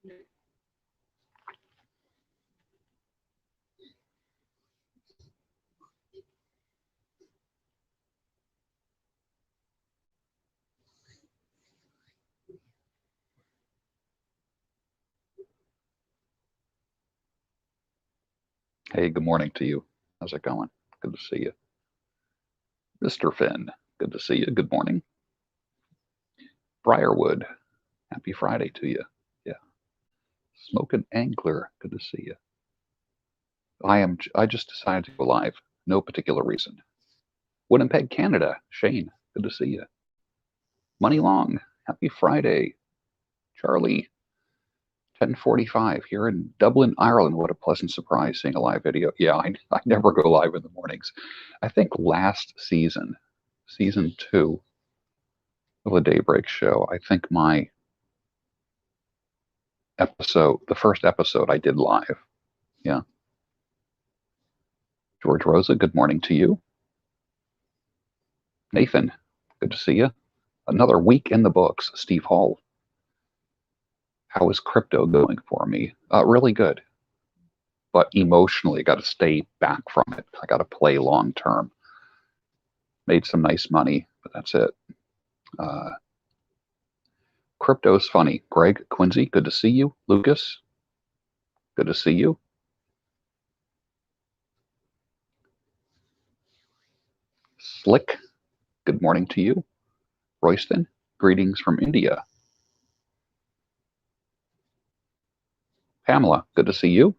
Hey, good morning to you. How's it going? Good to see you. Mr. Finn, good to see you. Good morning. Briarwood, happy Friday to you. Yeah. Smoking Angler, good to see you. I just decided to go live. No particular reason. Winnipeg, Canada. Shane, good to see you. Money Long, happy Friday. Charlie, 10:45 here in Dublin, Ireland. What a pleasant surprise seeing a live video. Yeah, I never go live in the mornings. I think last season, season 2 of the Daybreak Show, I think my episode, the first episode I did live. Yeah. George Rosa, good morning to you. Nathan, good to see you. Another week in the books. Steve Hall, how is crypto going for me? Really good. But emotionally, got to stay back from it. I got to play long term. Made some nice money, but that's it. Crypto's funny. Greg Quincy, good to see you. Lucas, good to see you. Slick, good morning to you. Royston, greetings from India. Pamela, good to see you.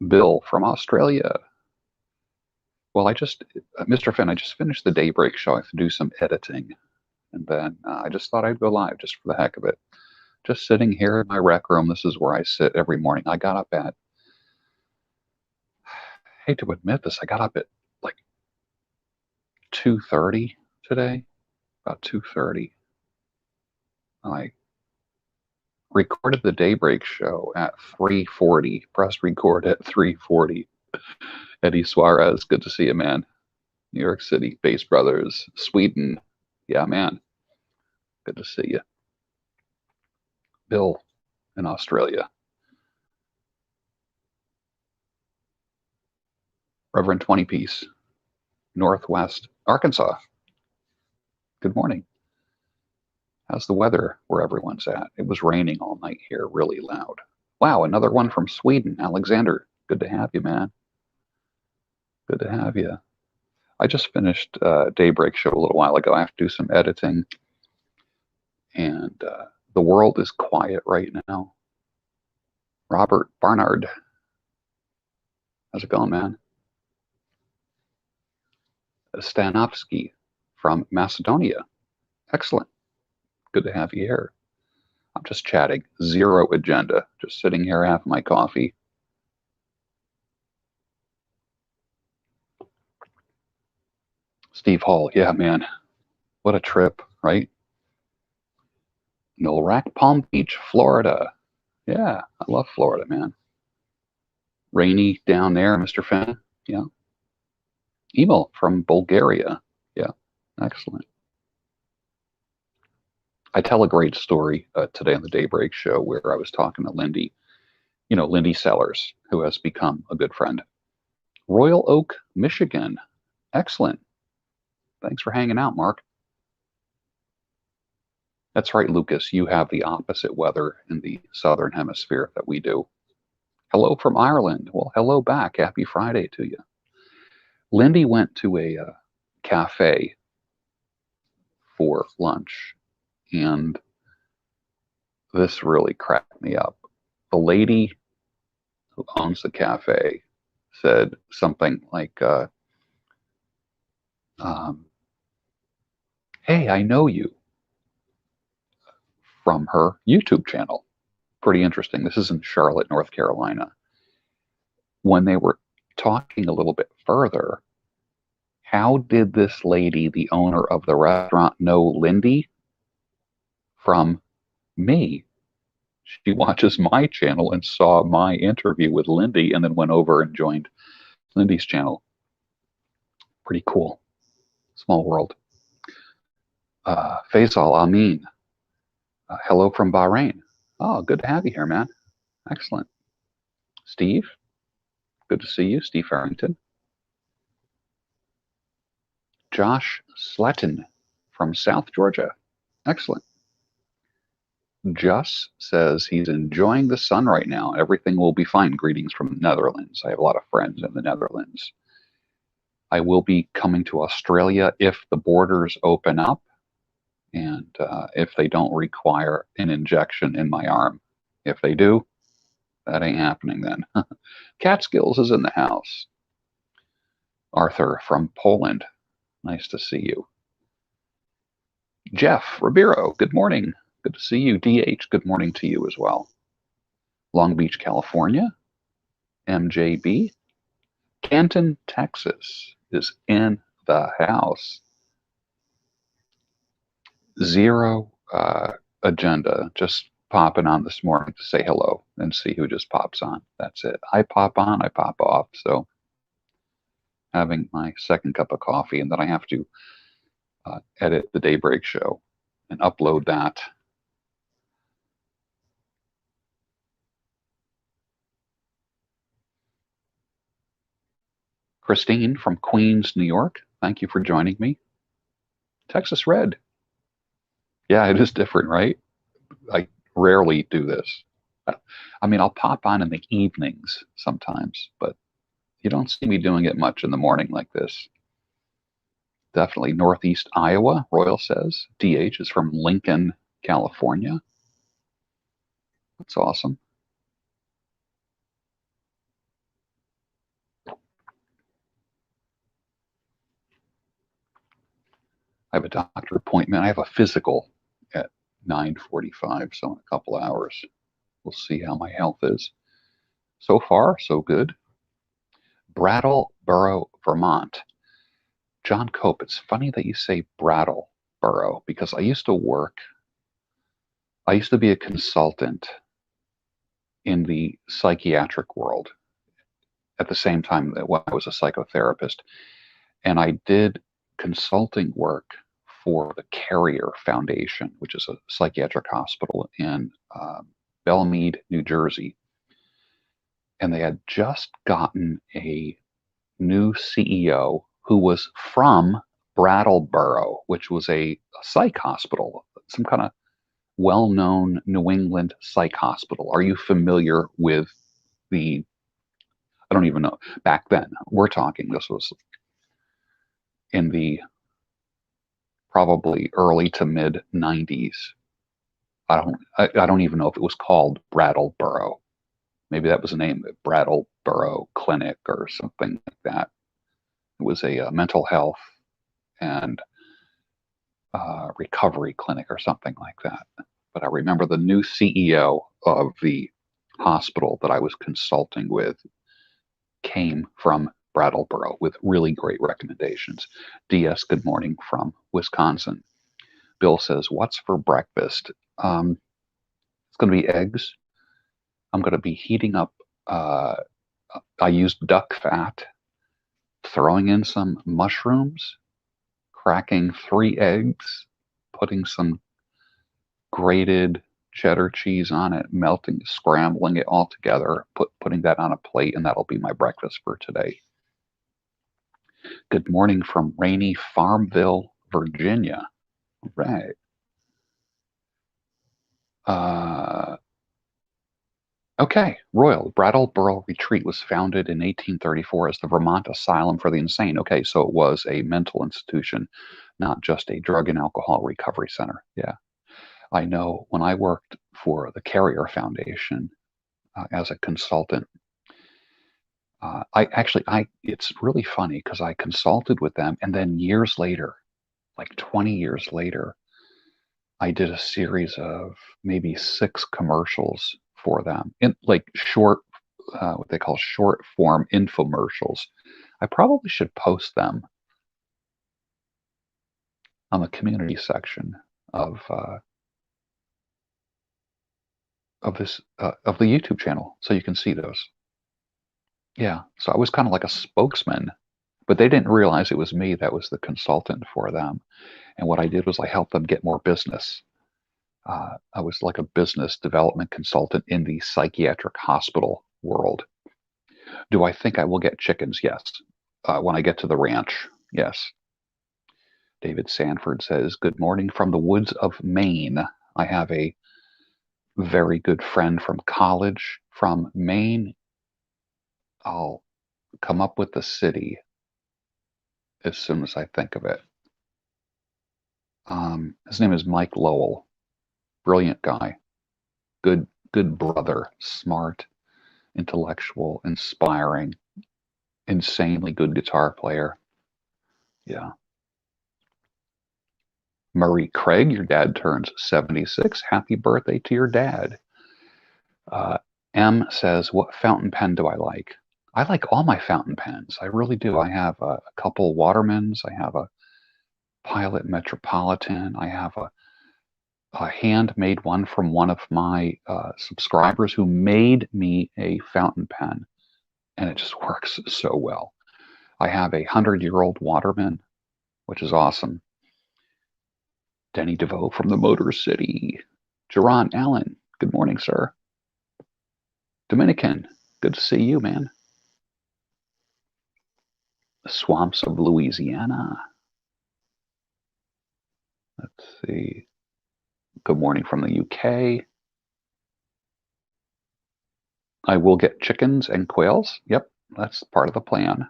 Bill from Australia. Well, Mr. Finn, I just finished the Daybreak Show. I have to do some editing. And then I just thought I'd go live just for the heck of it. Just sitting here in my rec room. This is where I sit every morning. I got up at, I hate to admit this, I got up at like 2:30 today, about 2:30. I recorded the Daybreak Show at 3:40, pressed record at 3:40. Eddie Suarez, good to see you, man. New York City, Bass Brothers, Sweden. Yeah, man. Good to see you. Bill in Australia. Reverend 20 Piece, Northwest Arkansas. Good morning. How's the weather where everyone's at? It was raining all night here, really loud. Wow, another one from Sweden. Alexander, good to have you, man. Good to have you. I just finished Daybreak Show a little while ago. I have to do some editing. And the world is quiet right now. Robert Barnard, how's it going, man? Stanovsky from Macedonia. Excellent. Good to have you here. I'm just chatting. Zero agenda. Just sitting here having my coffee. Steve Hall. Yeah, man. What a trip, right? Nolrac, Palm Beach, Florida. Yeah, I love Florida, man. Rainy down there, Mr. Finn. Yeah. Email from Bulgaria. Yeah, excellent. I tell a great story today on the Daybreak Show where I was talking to Lindy, Lindy Sellers, who has become a good friend. Royal Oak, Michigan. Excellent. Thanks for hanging out, Mark. That's right, Lucas. You have the opposite weather in the southern hemisphere that we do. Hello from Ireland. Well, hello back. Happy Friday to you. Lindy went to a cafe for lunch, and this really cracked me up. The lady who owns the cafe said something like, hey, I know you from her YouTube channel. Pretty interesting. This is in Charlotte, North Carolina. When they were talking a little bit further, how did this lady, the owner of the restaurant, know Lindy from me? She watches my channel and saw my interview with Lindy and then went over and joined Lindy's channel. Pretty cool. Small world. Faisal Amin. Hello from Bahrain. Oh, good to have you here, man. Excellent. Steve, good to see you. Steve Farrington. Josh Sletton from South Georgia. Excellent. Juss says he's enjoying the sun right now. Everything will be fine. Greetings from the Netherlands. I have a lot of friends in the Netherlands. I will be coming to Australia if the borders open up and if they don't require an injection in my arm. If they do, that ain't happening then. Catskills is in the house. Arthur from Poland. Nice to see you. Jeff Ribeiro, good morning. Good to see you. DH, good morning to you as well. Long Beach, California. MJB. Canton, Texas is in the house. Zero agenda. Just popping on this morning to say hello and see who just pops on. That's it. I pop on, I pop off. So having my second cup of coffee, and then I have to edit the Daybreak show and upload that. Christine from Queens, New York. Thank you for joining me. Texas Red. Yeah, it is different, right? I rarely do this. I mean, I'll pop on in the evenings sometimes, but you don't see me doing it much in the morning like this. Definitely Northeast Iowa, Royal says. DH is from Lincoln, California. That's awesome. I have a doctor appointment. I have a physical at 9:45, so in a couple hours. We'll see how my health is. So far, so good. Brattleboro, Vermont. John Cope, it's funny that you say Brattleboro because I used to be a consultant in the psychiatric world at the same time that I was a psychotherapist. And I did consulting work for the Carrier Foundation, which is a psychiatric hospital in Belmead, New Jersey. And they had just gotten a new CEO who was from Brattleboro, which was a psych hospital, some kind of well-known New England psych hospital. Are you familiar with the, I don't even know, back then, this was in the probably early to mid 90s. I don't even know if it was called Brattleboro. Maybe that was the name, Brattleboro Clinic or something like that. It was a mental health and recovery clinic or something like that. But I remember the new CEO of the hospital that I was consulting with came from Brattleboro with really great recommendations. DS, good morning from Wisconsin. Bill says, what's for breakfast? It's going to be eggs. I'm going to be heating up, I used duck fat, throwing in some mushrooms, cracking 3 eggs, putting some grated cheddar cheese on it, melting, scrambling it all together, putting that on a plate, and that'll be my breakfast for today. Good morning from rainy Farmville, Virginia. Right. Okay, Royal. Brattleboro Retreat was founded in 1834 as the Vermont Asylum for the Insane. Okay, so it was a mental institution, not just a drug and alcohol recovery center. Yeah. I know when I worked for the Carrier Foundation as a consultant, it's really funny because I consulted with them, and then years later, like 20 years later, I did a series of maybe 6 commercials for them in like short, what they call short form infomercials. I probably should post them on the community section of this of the YouTube channel, so you can see those. Yeah, so I was kind of like a spokesman, but they didn't realize it was me that was the consultant for them. And what I did was I helped them get more business. I was like a business development consultant in the psychiatric hospital world. Do I think I will get chickens? Yes. When I get to the ranch, yes. David Sanford says, good morning from the woods of Maine. I have a very good friend from college from Maine. I'll come up with the city as soon as I think of it. His name is Mike Lowell. Brilliant guy. Good brother. Smart, intellectual, inspiring, insanely good guitar player. Yeah. Murray Craig, your dad turns 76. Happy birthday to your dad. M says, what fountain pen do I like? I like all my fountain pens. I really do. I have a couple Watermans. I have a Pilot Metropolitan. I have a handmade one from one of my subscribers who made me a fountain pen, and it just works so well. I have a 100-year-old Waterman, which is awesome. Denny DeVoe from the Motor City. Jerron Allen, good morning, sir. Dominican, good to see you, man. The Swamps of Louisiana. Let's see. Good morning from the UK. I will get chickens and quails. Yep, that's part of the plan.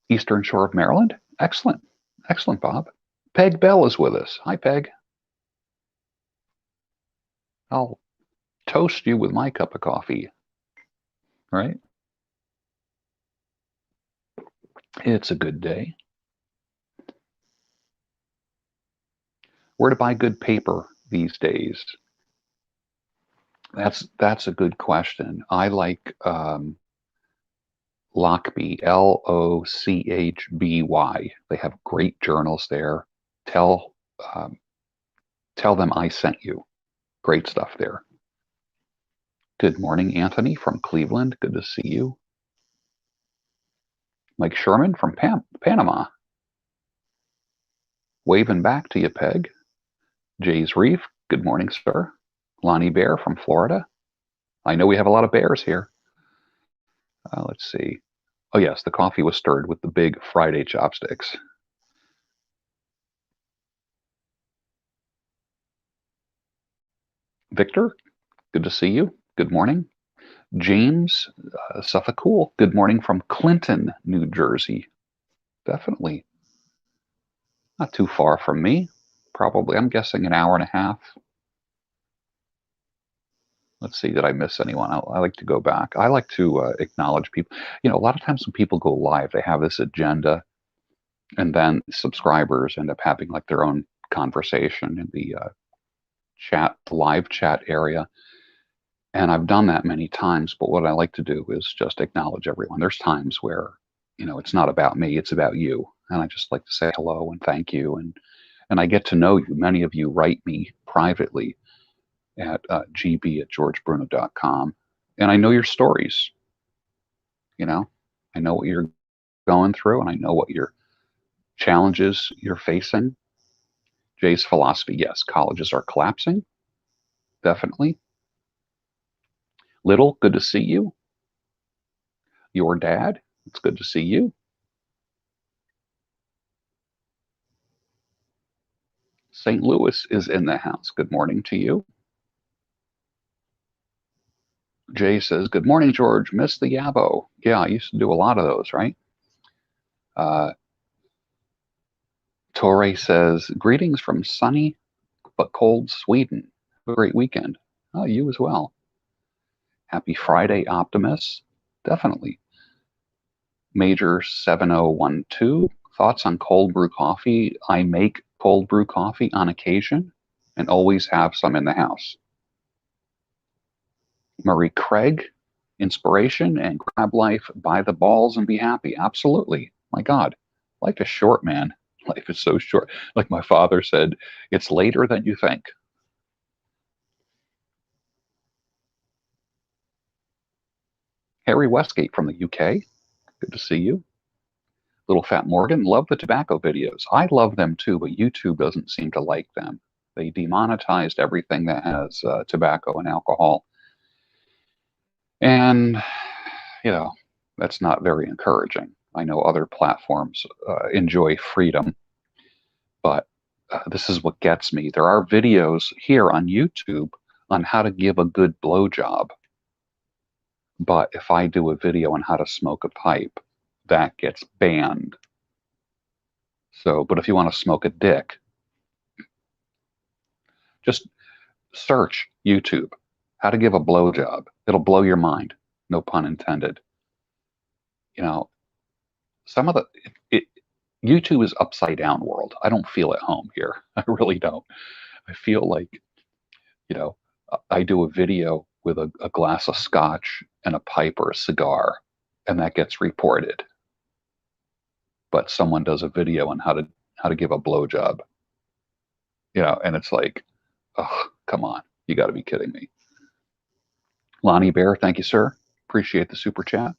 Eastern Shore of Maryland. Excellent. Excellent, Bob. Peg Bell is with us. Hi, Peg. I'll toast you with my cup of coffee. Right? It's a good day. Where to buy good paper these days? That's a good question. I like Lochby, Lochby. They have great journals there. Tell them I sent you. Great stuff there. Good morning, Anthony from Cleveland. Good to see you. Mike Sherman from Panama. Waving back to you, Peg. Jay's Reef. Good morning, sir. Lonnie Bear from Florida. I know we have a lot of bears here. Let's see. Oh, yes, the coffee was stirred with the big Friday chopsticks. Victor, good to see you. Good morning. James Suffolk, good morning from Clinton, New Jersey. Definitely. Not too far from me. Probably, I'm guessing an hour and a half. Let's see, did I miss anyone? I like to go back. I like to acknowledge people. You know, a lot of times when people go live, they have this agenda, and then subscribers end up having like their own conversation in the live chat area. And I've done that many times, but what I like to do is just acknowledge everyone. There's times where, you know, it's not about me, it's about you. And I just like to say hello and thank you. And I get to know you. Many of you write me privately at gb@georgebruno.com. And I know your stories. You know, I know what you're going through, and I know what your challenges you're facing. Jay's philosophy, yes, colleges are collapsing. Definitely. Little, good to see you. Your dad, it's good to see you. St. Louis is in the house. Good morning to you. Jay says, good morning, George. Miss the Yabo. Yeah, I used to do a lot of those, right? Torre says, greetings from sunny but cold Sweden. Have a great weekend. Oh, you as well. Happy Friday, Optimus. Definitely. Major 7012. Thoughts on cold brew coffee? I make cold brew coffee on occasion and always have some in the house. Murray Craig, inspiration and grab life by the balls and be happy. Absolutely. My God, life is short, man. Life is so short. Like my father said, it's later than you think. Harry Westgate from the UK. Good to see you. Little Fat Morgan, love the tobacco videos. I love them too, but YouTube doesn't seem to like them. They demonetized everything that has tobacco and alcohol. And, that's not very encouraging. I know other platforms enjoy freedom, but this is what gets me. There are videos here on YouTube on how to give a good blowjob. But if I do a video on how to smoke a pipe, that gets banned. So, but if you want to smoke a dick, just search YouTube, how to give a blowjob. It'll blow your mind. No pun intended. Some of YouTube is upside down world. I don't feel at home here. I really don't. I feel like, you know, I do a video with a glass of scotch and a pipe or a cigar, and that gets reported. But someone does a video on how to give a blowjob, and it's like, oh, come on, you got to be kidding me. Lonnie Bear, thank you, sir. Appreciate the super chat.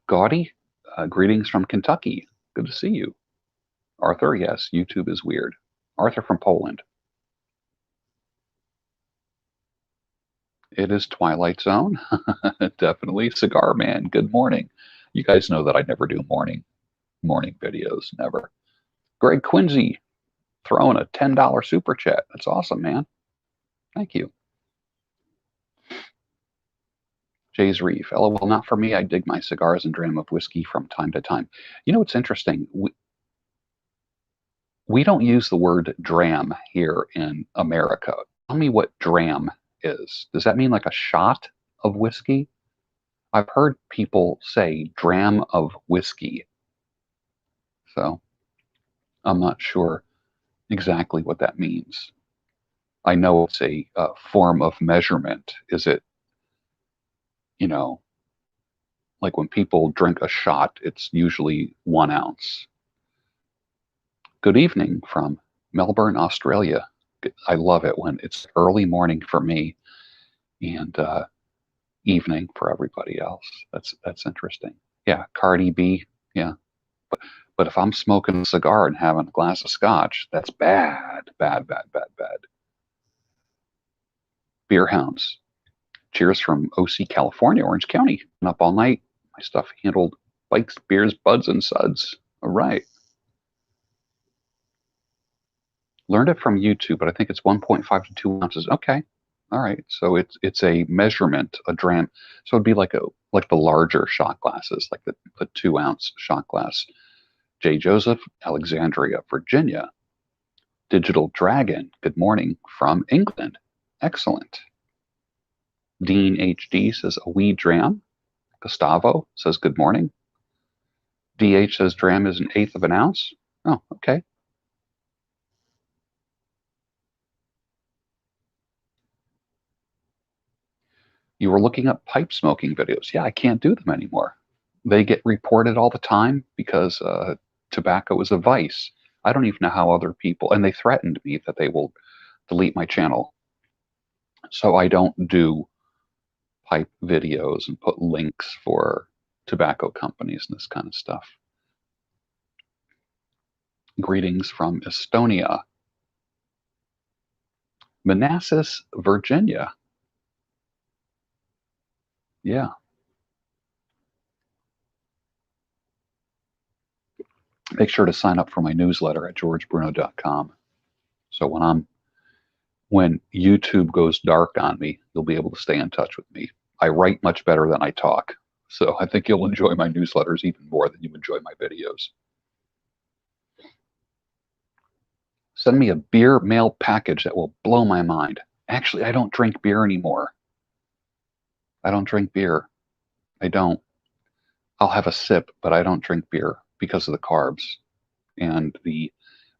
Gaudy, greetings from Kentucky. Good to see you. Arthur, yes, YouTube is weird. Arthur from Poland. It is Twilight Zone. Definitely. Cigar Man, good morning. You guys know that I never do morning videos, never. Greg Quincy throwing a $10 super chat. That's awesome, man. Thank you. Jay's Reef. LOL, not for me. I dig my cigars and dram of whiskey from time to time. It's interesting. We don't use the word dram here in America. Tell me what dram is. Does that mean like a shot of whiskey? I've heard people say dram of whiskey. So I'm not sure exactly what that means. I know it's a form of measurement. Is it, like when people drink a shot, it's usually 1 ounce. Good evening from Melbourne, Australia. I love it when it's early morning for me and evening for everybody else. That's interesting. Yeah, Cardi B. Yeah, but if I'm smoking a cigar and having a glass of scotch, that's bad, bad, bad, bad, bad. Beer Hounds. Cheers from OC, California, Orange County. Been up all night. My stuff handled bikes, beers, buds, and suds. All right. Learned it from YouTube, but I think it's 1.5 to 2 ounces. Okay. All right. So it's a measurement, a dram. So it'd be like the larger shot glasses, like the 2 ounce shot glass. J. Joseph, Alexandria, Virginia. Digital Dragon, good morning from England. Excellent. Dean HD says a wee dram. Gustavo says good morning. DH says dram is 1/8 of an ounce. Oh, okay. You were looking up pipe smoking videos. Yeah, I can't do them anymore. They get reported all the time because tobacco is a vice. I don't even know how other people, and they threatened me that they will delete my channel. So I don't do pipe videos and put links for tobacco companies and this kind of stuff. Greetings from Estonia. Manassas, Virginia. Yeah. Make sure to sign up for my newsletter at georgebruno.com. So when YouTube goes dark on me, you'll be able to stay in touch with me. I write much better than I talk. So I think you'll enjoy my newsletters even more than you enjoy my videos. Send me a beer mail package that will blow my mind. Actually, I don't drink beer anymore. I don't drink beer. I don't. I'll have a sip, but I don't drink beer because of the carbs and the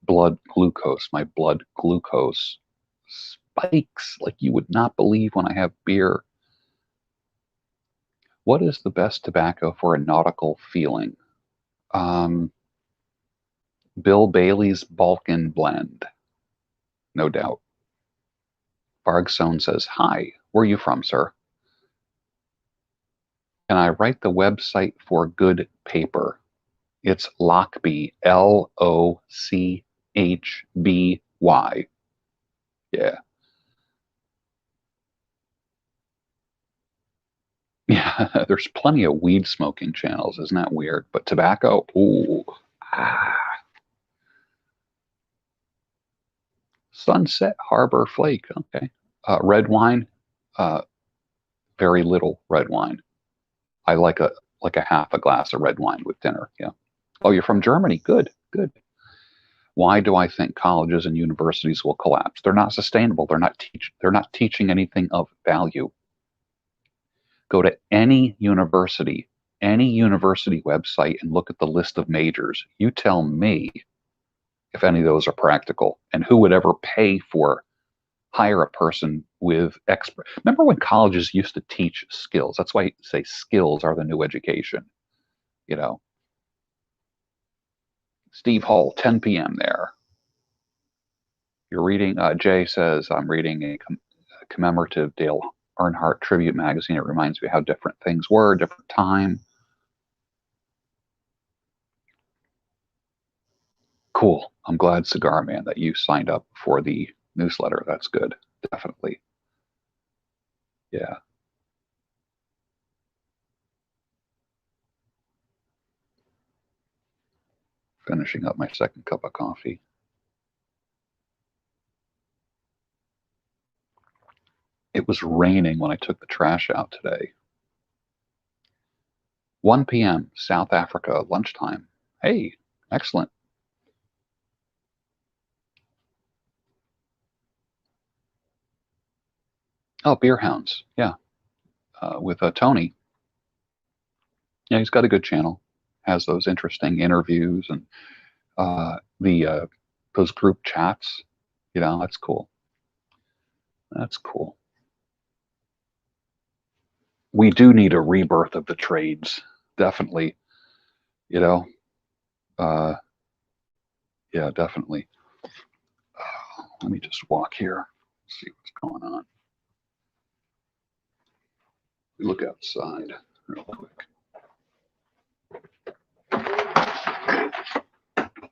blood glucose. My blood glucose spikes like you would not believe when I have beer. What is the best tobacco for a nautical feeling? Bill Bailey's Balkan Blend. No doubt. Bargzone says, hi, where are you from, sir? Can I write the website for good paper? It's Lockby, Lochby. Yeah. Yeah, there's plenty of weed smoking channels. Isn't that weird? But tobacco, ooh. Ah. Sunset Harbor Flake, okay. Red wine, uh, very little red wine. I like a half a glass of red wine with dinner. Yeah. Oh, you're from Germany. Good, good. Why do I think colleges and universities will collapse? They're not sustainable. They're not teaching anything of value. Go to any university website and look at the list of majors. You tell me if any of those are practical and who would ever hire a person with expert. Remember when colleges used to teach skills? That's why I say skills are the new education. You know, Steve Hall, 10 p.m. there. You're reading, Jay says, I'm reading a commemorative Dale Earnhardt tribute magazine. It reminds me how different things were, different time. Cool. I'm glad, Cigar Man, that you signed up for the newsletter. That's good. Definitely. Yeah. Finishing up my second cup of coffee. It was raining when I took the trash out today. 1 p.m., South Africa, lunchtime. Hey, excellent. Oh, Beer Hounds. Yeah. With Tony. Yeah, he's got a good channel. Has those interesting interviews and those group chats. You know, that's cool. That's cool. We do need a rebirth of the trades. Definitely. You know, uh, yeah, definitely. Let me just walk here, see what's going on. Look outside real quick.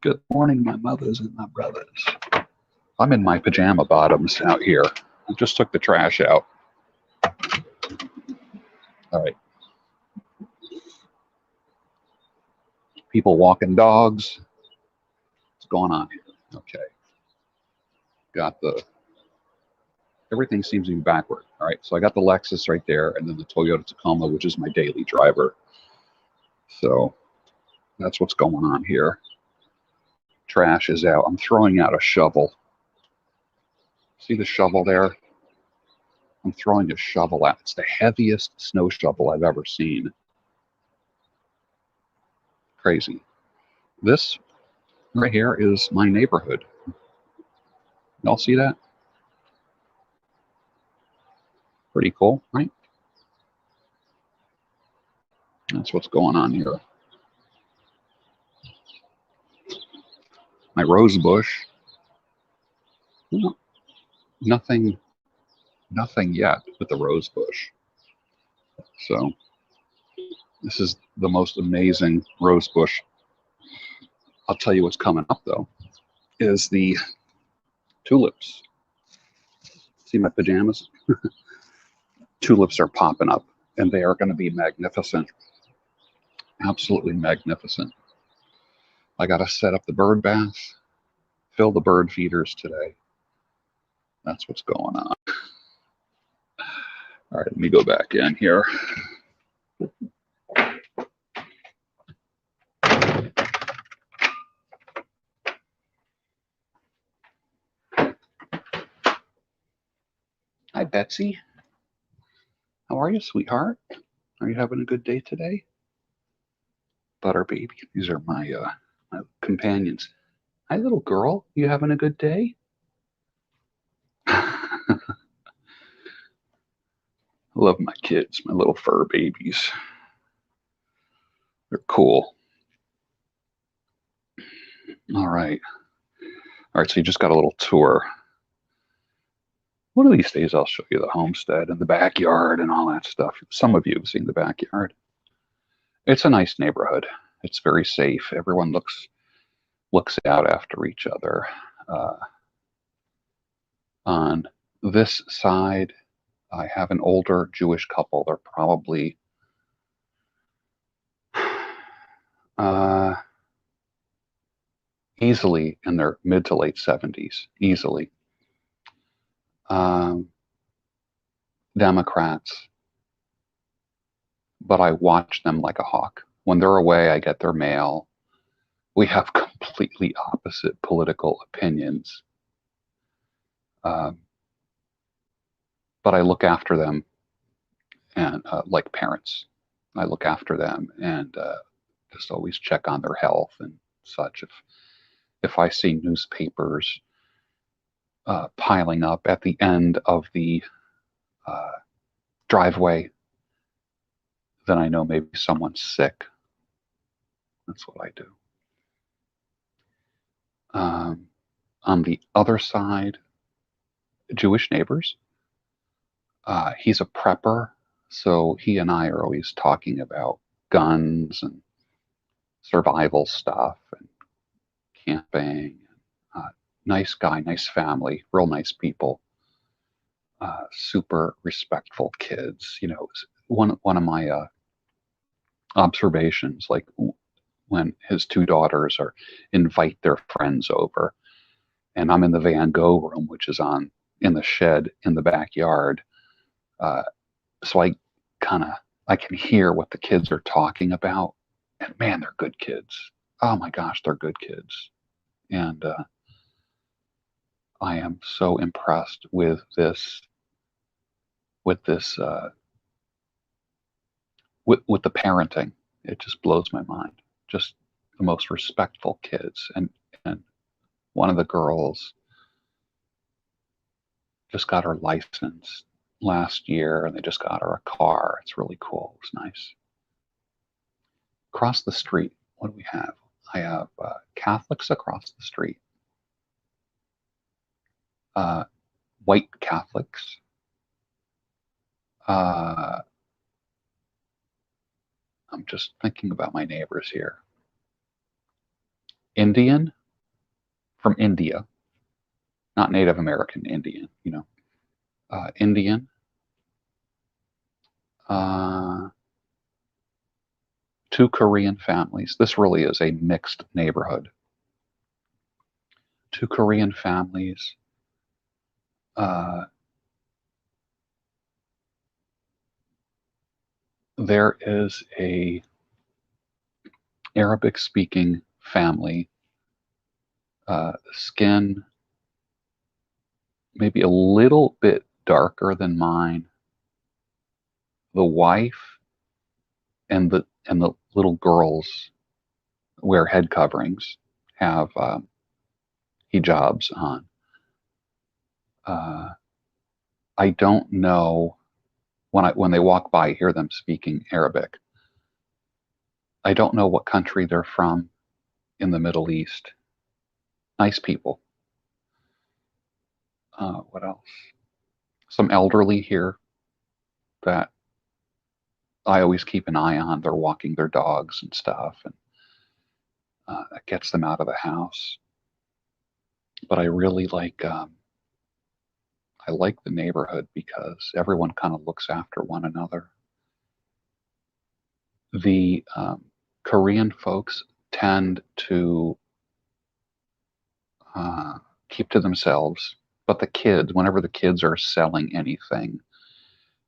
Good morning, my mothers and my brothers. I'm in my pajama bottoms out here. I just took the trash out. All right. People walking dogs. What's going on here? Okay. Got everything seems to be backward. All right. So I got the Lexus right there and then the Toyota Tacoma, which is my daily driver. So that's what's going on here. Trash is out. I'm throwing out a shovel. See the shovel there? I'm throwing a shovel out. It's the heaviest snow shovel I've ever seen. Crazy. This right here is my neighborhood. Y'all see that? Pretty cool, right? That's what's going on here. My rose bush. No, nothing yet with the rose bush. So this is the most amazing rose bush. I'll tell you what's coming up though, is the tulips. See my pajamas? Tulips are popping up and they are going to be magnificent. Absolutely magnificent. I got to set up the bird bath, fill the bird feeders today. That's what's going on. All right, let me go back in here. Hi, Betsy. How are you, sweetheart? Are you having a good day today? Butter baby. These are my companions. Hi, little girl. You having a good day? I love my kids, my little fur babies. They're cool. All right. All right, so you just got a little tour. One of these days, I'll show you the homestead and the backyard and all that stuff. Some of you have seen the backyard. It's a nice neighborhood. It's very safe. Everyone looks out after each other. Uh, on this side, I have an older Jewish couple. They're probably uh, easily in their mid to late 70s, easily. Democrats, but I watch them like a hawk. When they're away, I get their mail. We have completely opposite political opinions. But I look after them and like parents. I look after them and just always check on their health and such. If I see newspapers piling up at the end of the driveway, then I know maybe someone's sick. That's what I do. On the other side, Jewish neighbors. He's a prepper, so he and I are always talking about guns and survival stuff and camping. Nice guy, nice family, real nice people. Super respectful kids. You know, one of my observations, like when his two daughters invite their friends over, and I'm in the Van Gogh room, which is in the shed in the backyard. So I can hear what the kids are talking about, and man, they're good kids. Oh my gosh, they're good kids, and I am so impressed with this, with the parenting. It just blows my mind. Just the most respectful kids, and one of the girls just got her license last year, and they just got her a car. It's really cool. It was nice. Across the street, what do we have? I have Catholics across the street, white Catholics, I'm just thinking about my neighbors here. Indian from India, not Native American Indian, you know. Indian, two Korean families. This really is a mixed neighborhood. Two Korean families. There is a Arabic-speaking family. Skin maybe a little bit darker than mine. The wife and the little girls wear head coverings, have hijabs on. I don't know, when they walk by, I hear them speaking Arabic. I don't know what country they're from in the Middle East. Nice people. What else? Some elderly here that I always keep an eye on. They're walking their dogs and stuff, and that gets them out of the house. But I really like the neighborhood because everyone kind of looks after one another. The Korean folks tend to keep to themselves, but the kids, whenever the kids are selling anything,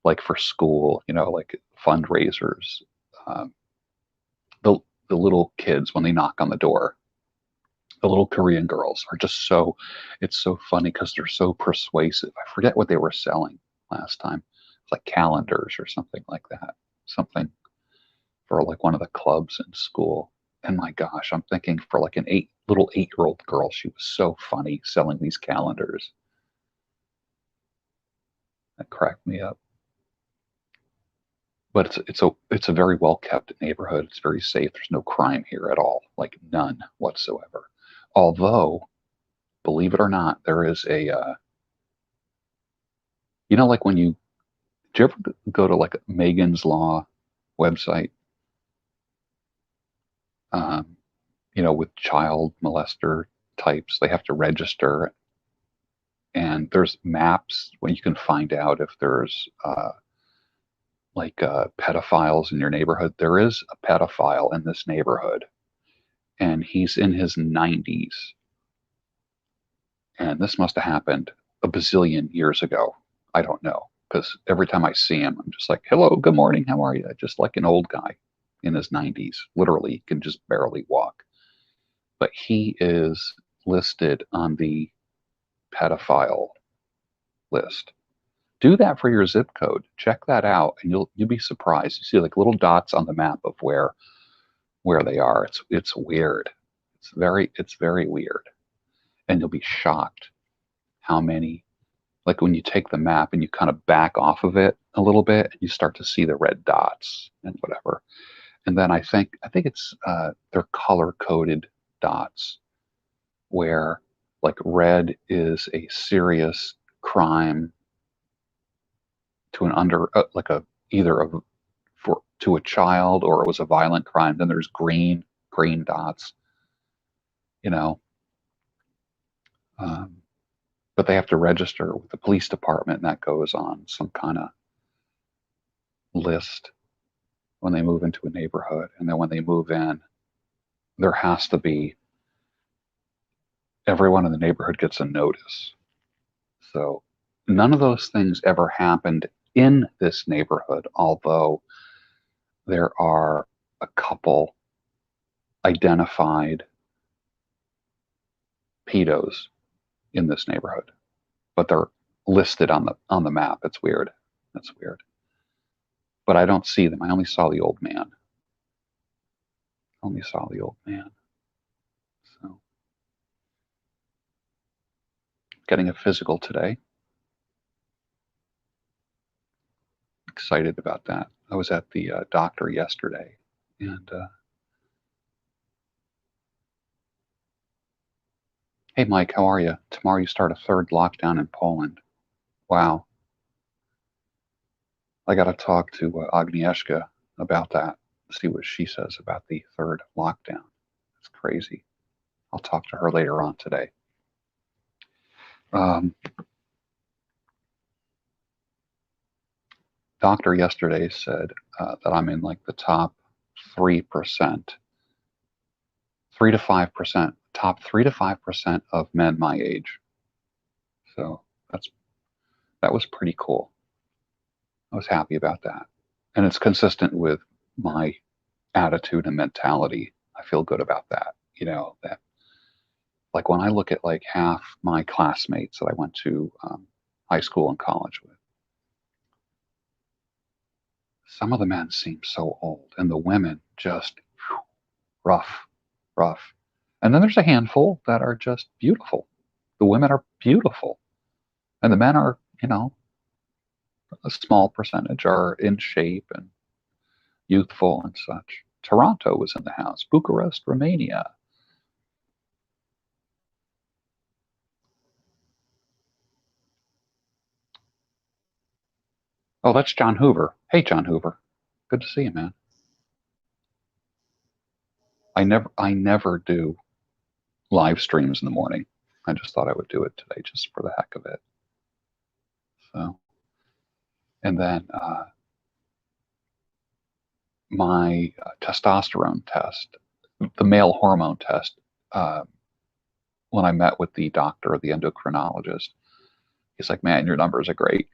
like for school, you know, like fundraisers, the little kids, when they knock on the door, the little Korean girls are just it's so funny because they're so persuasive. I forget what they were selling last time. It's like calendars or something like that. Something for like one of the clubs in school. And my gosh, I'm thinking for like little 8-year-old girl, she was so funny selling these calendars. That cracked me up. But it's a very well kept neighborhood. It's very safe. There's no crime here at all, like none whatsoever. Although, believe it or not, there is Like when did you ever go to like Megan's Law website? Um, with child molester types, they have to register, and there's maps where you can find out if there's pedophiles in your neighborhood. There is a pedophile in this neighborhood, and he's in his 90s. And this must have happened a bazillion years ago. I don't know, because every time I see him, I'm just like, hello, good morning, how are you? Just like an old guy in his 90s. Literally, can just barely walk. But he is listed on the pedophile list. Do that for your zip code. Check that out, and you'll be surprised. You see like little dots on the map of where they are. It's weird. It's very weird, and you'll be shocked how many. Like when you take the map and you kind of back off of it a little bit, you start to see the red dots and whatever. And then I think it's they're color coded dots where like red is a serious crime to an like a either a for to a child, or it was a violent crime. Then there's green dots, you know. Um, but they have to register with the police department, and that goes on some kind of list when they move into a neighborhood. And then when they move in, there has to be everyone in the neighborhood gets a notice. So none of those things ever happened in this neighborhood, although there are a couple identified pedos in this neighborhood, but they're listed on the map. It's weird. That's weird. But I don't see them. I only saw the old man. Only saw the old man. So getting a physical today. Excited about that. I was at the doctor yesterday, and hey, Mike, how are you? Tomorrow you start a third lockdown in Poland. Wow. I got to talk to Agnieszka about that, see what she says about the third lockdown. It's crazy. I'll talk to her later on today. Doctor yesterday said that I'm in like the top 3%, 3 to 5%, top 3 to 5% of men my age. So that was pretty cool. I was happy about that. And it's consistent with my attitude and mentality. I feel good about that. That like when I look at like half my classmates that I went to high school and college with, some of the men seem so old, and the women just rough, rough. And then there's a handful that are just beautiful. The women are beautiful, and the men are, a small percentage are in shape and youthful and such. Toronto was in the house. Bucharest, Romania. Oh, that's John Hoover. Hey, John Hoover. Good to see you, man. I never do live streams in the morning. I just thought I would do it today just for the heck of it. So, and then my testosterone test, the male hormone test, uh, when I met with the doctor, the endocrinologist, he's like, man, your numbers are great.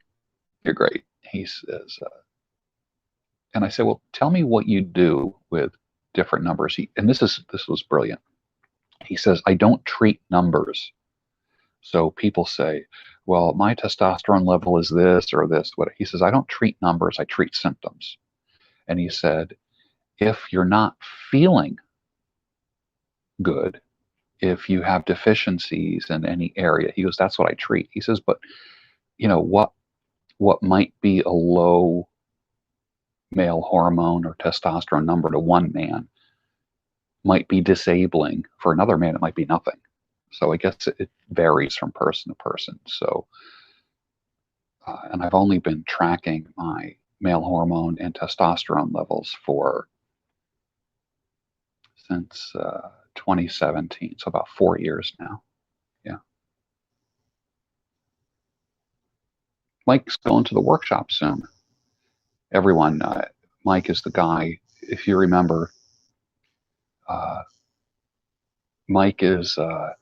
You're great. He says, and I said, well, tell me what you do with different numbers. And this was brilliant. He says, I don't treat numbers. So people say, well, my testosterone level is this or this. What he says, I don't treat numbers, I treat symptoms. And he said, if you're not feeling good, if you have deficiencies in any area, he goes, that's what I treat. He says, but what might be a low male hormone or testosterone number to one man might be disabling for another man. It might be nothing. So I guess it varies from person to person. So and I've only been tracking my male hormone and testosterone levels since 2017, so about 4 years now. Yeah. Mike's going to the workshop soon. Everyone, Mike is the guy, if you remember, uh, Mike is the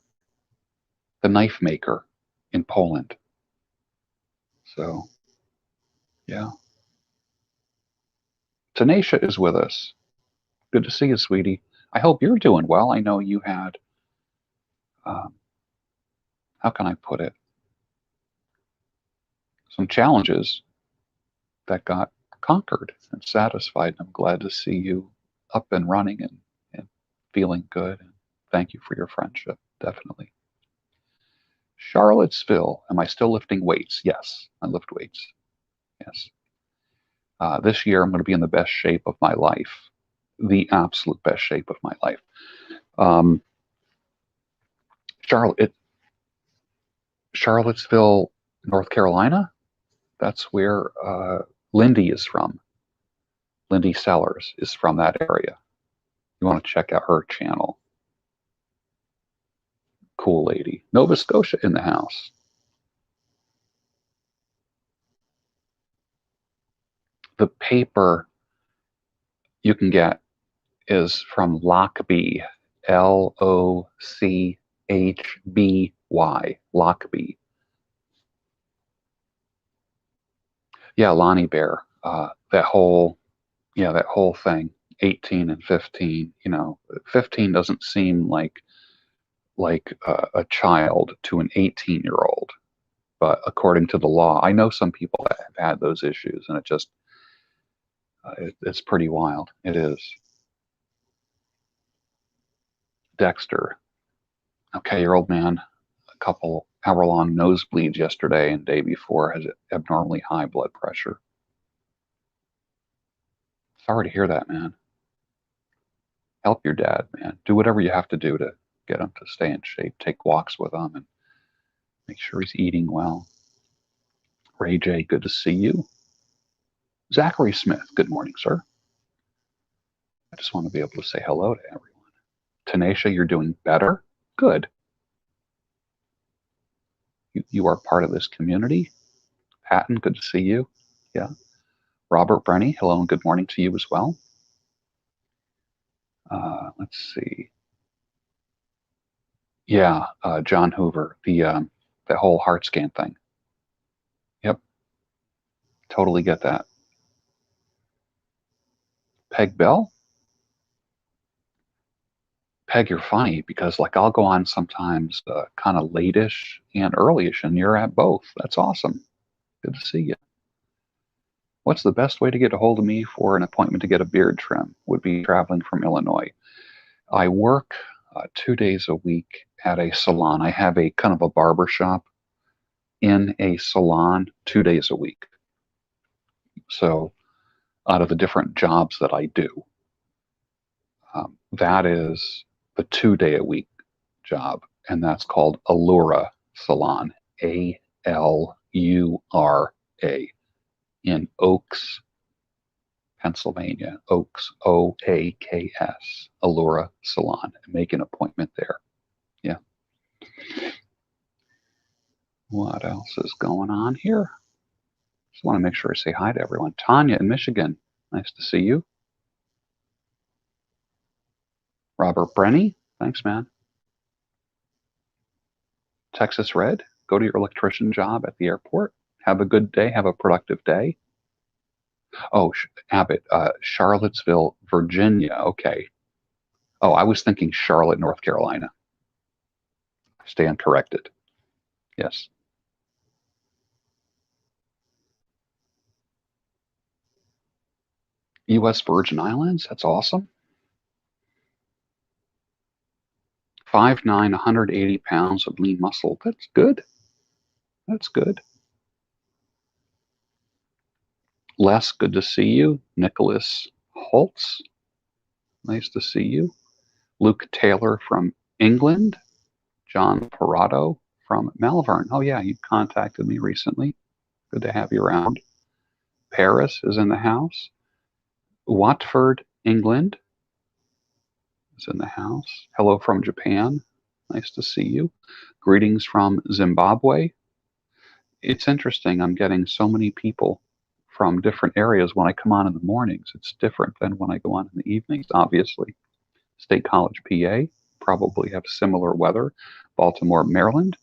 knife maker in Poland. So, yeah. Tanisha is with us. Good to see you, sweetie. I hope you're doing well. I know you had, um, how can I put it, some challenges that got conquered and satisfied. I'm glad to see you up and running and feeling good. And thank you for your friendship, definitely. Charlottesville, am I still lifting weights? Yes, I lift weights. Yes. This year, I'm going to be in the best shape of my life, the absolute best shape of my life. Um, Charlottesville, North Carolina. That's where Lindy is from. Lindy Sellers is from that area. You want to check out her channel. Cool lady. Nova Scotia in the house. The paper you can get is from Lockby, Lochby, Lockby. Yeah, Lonnie Bear. That whole thing, 18 and 15. 15 doesn't seem like a child to an 18-year-old, but according to the law, I know some people that have had those issues, and it's pretty wild. It is. Dexter. Okay, your old man, a couple hour-long nosebleeds yesterday and day before, has abnormally high blood pressure. Sorry to hear that, man. Help your dad, man. Do whatever you have to do to get him to stay in shape. Take walks with him and make sure he's eating well. Ray J, good to see you. Zachary Smith, good morning, sir. I just want to be able to say hello to everyone. Tanisha, you're doing better? Good. You are part of this community. Patton, good to see you. Yeah. Robert Brenny, hello and good morning to you as well. Let's see. Yeah, John Hoover, the whole heart scan thing. Yep, totally get that. Peg Bell? Peg, you're funny because I'll go on sometimes kind of late-ish and early-ish, and you're at both. That's awesome. Good to see you. What's the best way to get a hold of me for an appointment to get a beard trim? Would be traveling from Illinois. I work 2 days a week at a salon. I have a kind of a barber shop in a salon 2 days a week. So out of the different jobs that I do, that is the 2 day a week job, and that's called Allura Salon, Alura, in Oaks, Pennsylvania. Oaks, Oaks, Allura Salon. Make an appointment there. Yeah. What else is going on here? Just want to make sure I say hi to everyone. Tanya in Michigan, nice to see you. Robert Brenny, thanks, man. Texas Red, go to your electrician job at the airport. Have a good day. Have a productive day. Oh, Abbott, Charlottesville, Virginia. Okay. Oh, I was thinking Charlotte, North Carolina. Stand corrected. Yes. U.S. Virgin Islands. That's awesome. 5'9", 180 pounds of lean muscle. That's good. That's good. Les, good to see you. Nicholas Holtz, nice to see you. Luke Taylor from England. John Parado from Malvern. Oh, yeah, you contacted me recently. Good to have you around. Paris is in the house. Watford, England is in the house. Hello from Japan. Nice to see you. Greetings from Zimbabwe. It's interesting. I'm getting so many people from different areas when I come on in the mornings. It's different than when I go on in the evenings, obviously. State College, PA, probably have similar weather. Baltimore, Maryland.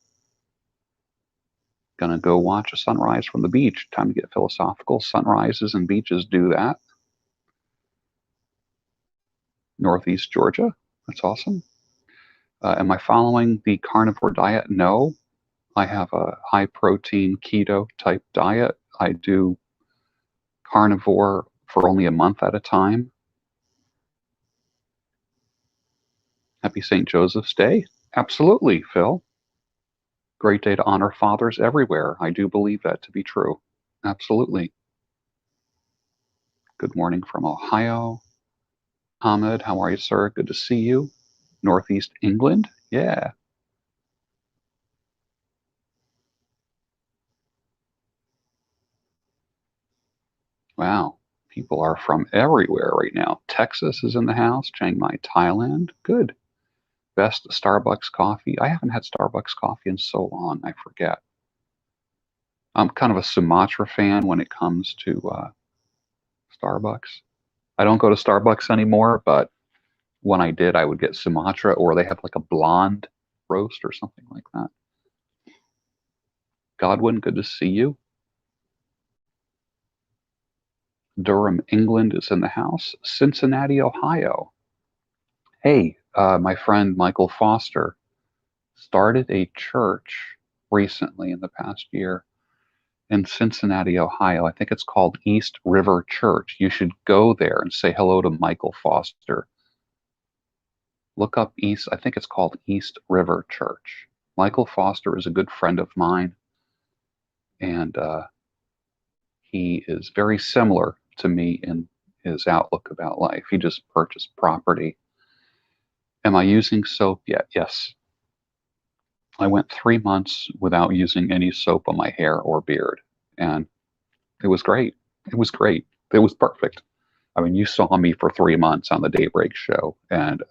Gonna go watch a sunrise from the beach. Time to get philosophical. Sunrises and beaches do that. Northeast Georgia. That's awesome. Am I following the carnivore diet? No. I have a high protein keto type diet. I do carnivore for only a month at a time. Happy St. Joseph's Day. Absolutely, Phil. Great day to honor fathers everywhere. I do believe that to be true. Absolutely. Good morning from Ohio. Ahmed, how are you, sir? Good to see you. Northeast England. Yeah. Wow. People are from everywhere right now. Texas is in the house. Chiang Mai, Thailand. Good. Best Starbucks coffee. I haven't had Starbucks coffee in so long. I forget. I'm kind of a Sumatra fan when it comes to Starbucks. I don't go to Starbucks anymore, but when I did, I would get Sumatra, or they have like a blonde roast or something like that. Godwin, good to see you. Durham, England is in the house. Cincinnati, Ohio. Hey, my friend Michael Foster started a church recently in the past year in Cincinnati, Ohio. I think it's called East River Church. You should go there and say hello to Michael Foster. Look up I think it's called East River Church. Michael Foster is a good friend of mine, and he is very similar to me in his outlook about life. He just purchased property. Am I using soap yet? Yes. I went 3 months without using any soap on my hair or beard, and it was great. It was great. It was perfect. I mean, you saw me for 3 months on the Daybreak show, and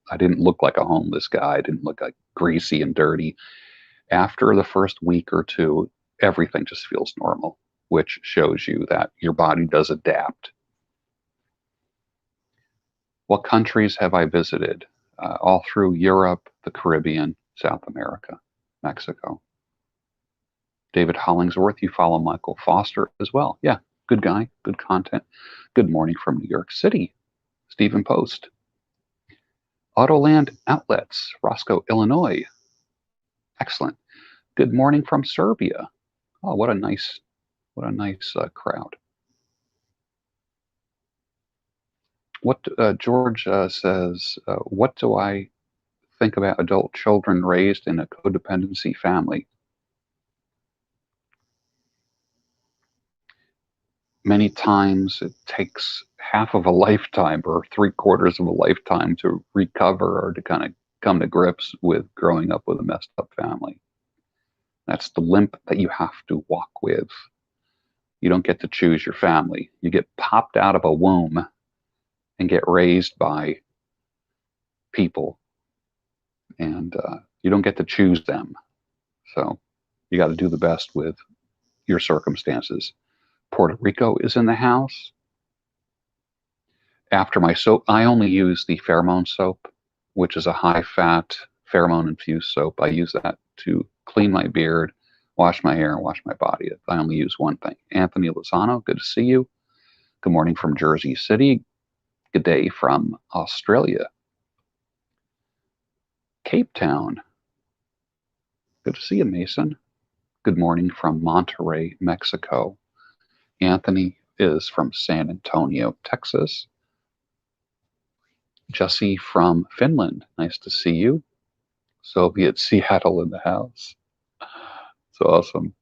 I didn't look like a homeless guy. I didn't look like greasy and dirty. After the first week or two, everything just feels normal, which shows you that your body does adapt. What countries have I visited? All through Europe, the Caribbean, South America, Mexico. David Hollingsworth, you follow Michael Foster as well. Yeah, good guy, good content. Good morning from New York City. Stephen Post. Autoland Outlets, Roscoe, Illinois. Excellent. Good morning from Serbia. Oh, what a nice crowd. What George says, what do I think about adult children raised in a codependency family? Many times it takes half of a lifetime or 3/4 of a lifetime to recover or to kind of come to grips with growing up with a messed up family. That's the limp that you have to walk with. You don't get to choose your family. You get popped out of a womb and get raised by people, and you don't get to choose them. So you got to do the best with your circumstances. Puerto Rico is in the house. After my soap, I only use the pheromone soap, which is a high-fat pheromone-infused soap. I use that to clean my beard, wash my hair, and wash my body. I only use one thing. Anthony Lozano, good to see you. Good morning from Jersey City. Good day from Australia. Cape Town. Good to see you, Mason. Good morning from Monterrey, Mexico. Anthony is from San Antonio, Texas. Jesse from Finland. Nice to see you. Soviet Seattle in the house. It's awesome.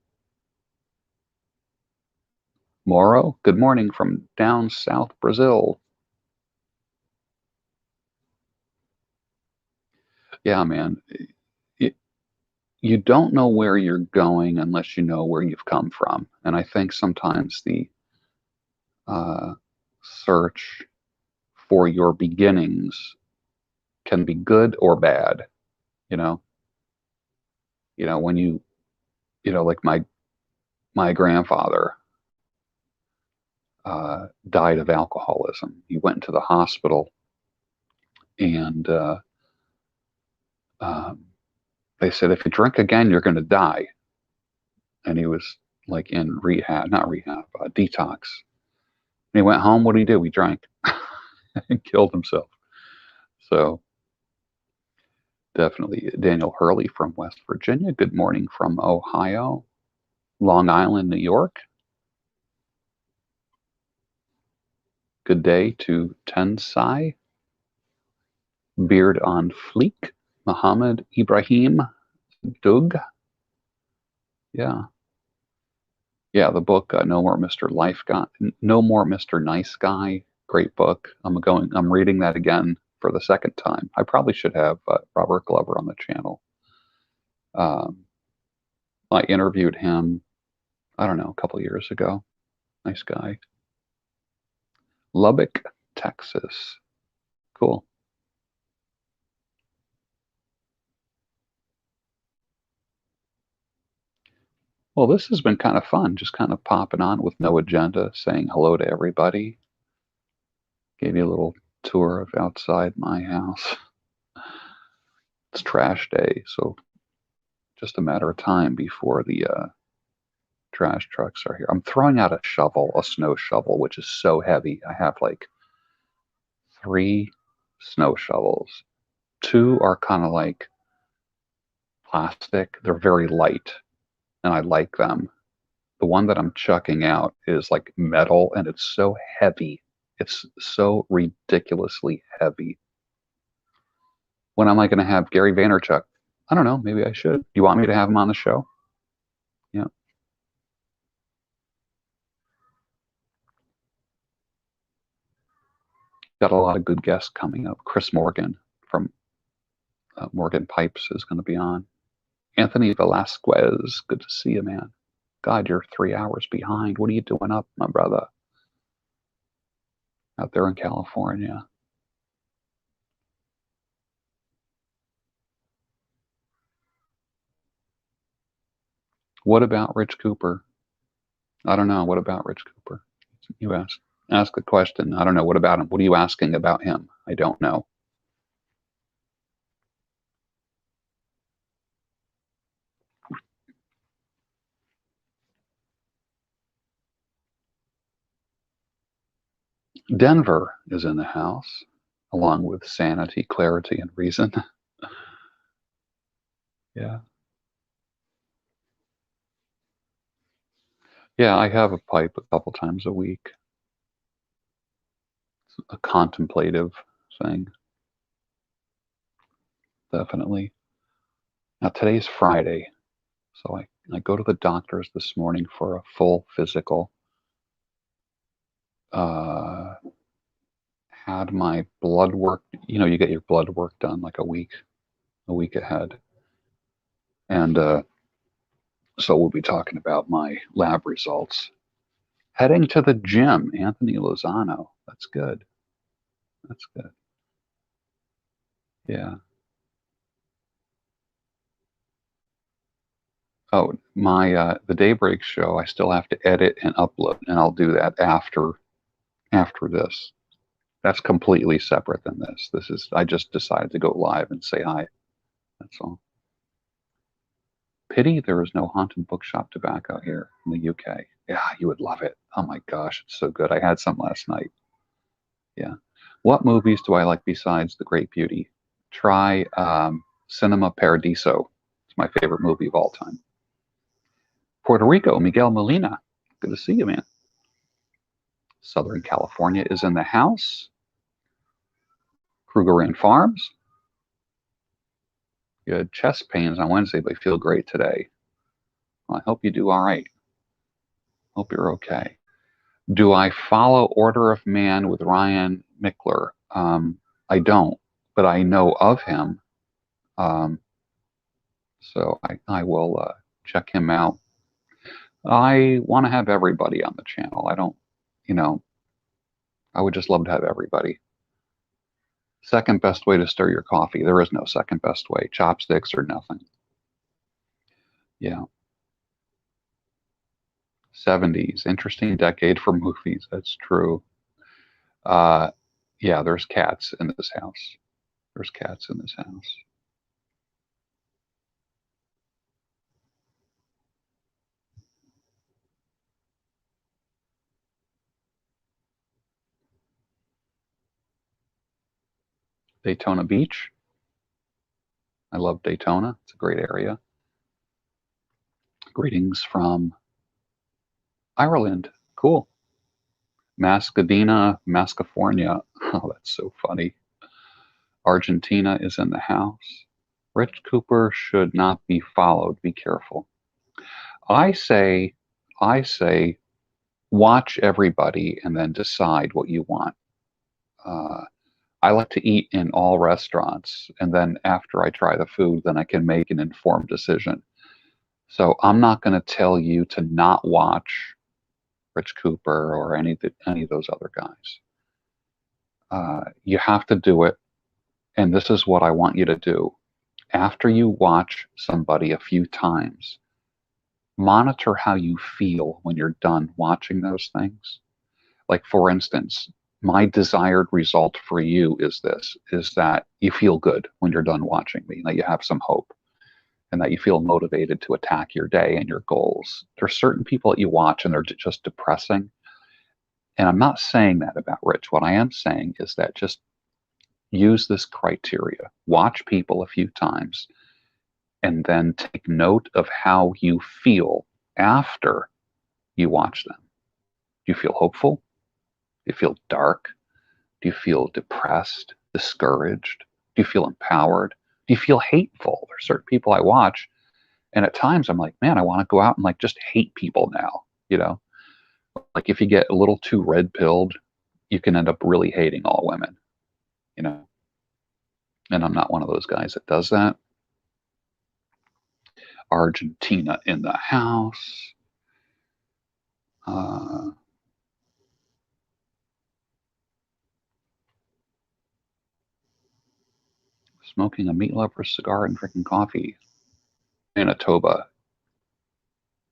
Moro, good morning from down south Brazil. Yeah, man. you don't know where you're going unless you know where you've come from. And I think sometimes the uh, search for your beginnings can be good or bad. You know, when like my grandfather died of alcoholism. He went into the hospital, and um, they said, if you drink again, you're going to die. And he was like in rehab, not rehab, detox. And he went home. What did he do? He drank and killed himself. So definitely Daniel Hurley from West Virginia. Good morning from Ohio. Long Island, New York. Good day to Tensai. Beard on Fleek. Muhammad Ibrahim Dug. Yeah. Yeah, the book No More Mr. Life Guy, No More Mr. Nice Guy. Great book. I'm reading that again for the second time. I probably should have Robert Glover on the channel. I interviewed him, I don't know, a couple years ago. Nice guy. Lubbock, Texas. Cool. Well, this has been kind of fun, just kind of popping on with no agenda, saying hello to everybody. Gave you a little tour of outside my house. It's trash day, so just a matter of time before the trash trucks are here. I'm throwing out a shovel, a snow shovel, which is so heavy. I have like 3 snow shovels. 2 are kind of like plastic. They're very light, and I like them. The one that I'm chucking out is like metal, and it's so heavy. It's so ridiculously heavy. When am I going to have Gary Vaynerchuk? I don't know. Maybe I should. You want me to have him on the show? Yeah. Got a lot of good guests coming up. Chris Morgan from Morgan Pipes is going to be on. Anthony Velasquez, good to see you, man. God, you're 3 hours behind. What are you doing up, my brother? Out there in California. What about Rich Cooper? I don't know. What about Rich Cooper? You ask a question. I don't know. What about him? What are you asking about him? I don't know. Denver is in the house, along with sanity, clarity, and reason. Yeah. Yeah, I have a pipe a couple times a week. It's a contemplative thing. Definitely. Now, today's Friday, so I go to the doctor's this morning for a full physical. Had my blood work, you get your blood work done like a week ahead. And so we'll be talking about my lab results. Heading to the gym, Anthony Lozano. That's good. That's good. Yeah. Oh, my the Daybreak show, I still have to edit and upload, and I'll do that after this. That's completely separate than this. I just decided to go live and say hi. That's all. Pity there is no haunted bookshop tobacco here in the UK. Yeah, you would love it. Oh my gosh, it's so good. I had some last night. Yeah. What movies do I like besides The Great Beauty? Try Cinema Paradiso. It's my favorite movie of all time. Puerto Rico, Miguel Molina. Good to see you, man. Southern California is in the house. Kruger Inn Farms. You had chest pains on Wednesday, but you feel great today. Well, I hope you do all right. Hope you're okay. Do I follow Order of Man with Ryan Michler? I don't, but I know of him. So I will check him out. I want to have everybody on the channel. I don't, you know, I would just love to have everybody. Second best way to stir your coffee. There is no second best way. Chopsticks or nothing. Yeah. 70s. Interesting decade for movies. That's true. Yeah, there's cats in this house. There's cats in this house. Daytona Beach. I love Daytona. It's a great area. Greetings from Ireland. Cool. Mascadena, Mascafornia. Oh, that's so funny. Argentina is in the house. Rich Cooper should not be followed. Be careful. I say, I say, watch everybody and then decide what you want. I like to eat in all restaurants, and then after I try the food, then I can make an informed decision. So I'm not going to tell you to not watch Rich Cooper or any of those other guys. You have to do it, and this is what I want you to do. After you watch somebody a few times, monitor how you feel when you're done watching those things. Like, for instance, my desired result for you is this, is that you feel good when you're done watching me, that you have some hope, and that you feel motivated to attack your day and your goals. There's certain people that you watch and they're just depressing. And I'm not saying that about Rich. What I am saying is that just use this criteria. Watch people a few times and then take note of how you feel after you watch them. Do you feel hopeful? Do you feel dark? Do you feel depressed, discouraged? Do you feel empowered? Do you feel hateful? There's certain people I watch, and at times I'm like, man, I want to go out and like just hate people now. You know, like if you get a little too red pilled, you can end up really hating all women. You know, and I'm not one of those guys that does that. Argentina in the house. Smoking a meat lover's cigar and drinking coffee. Manitoba,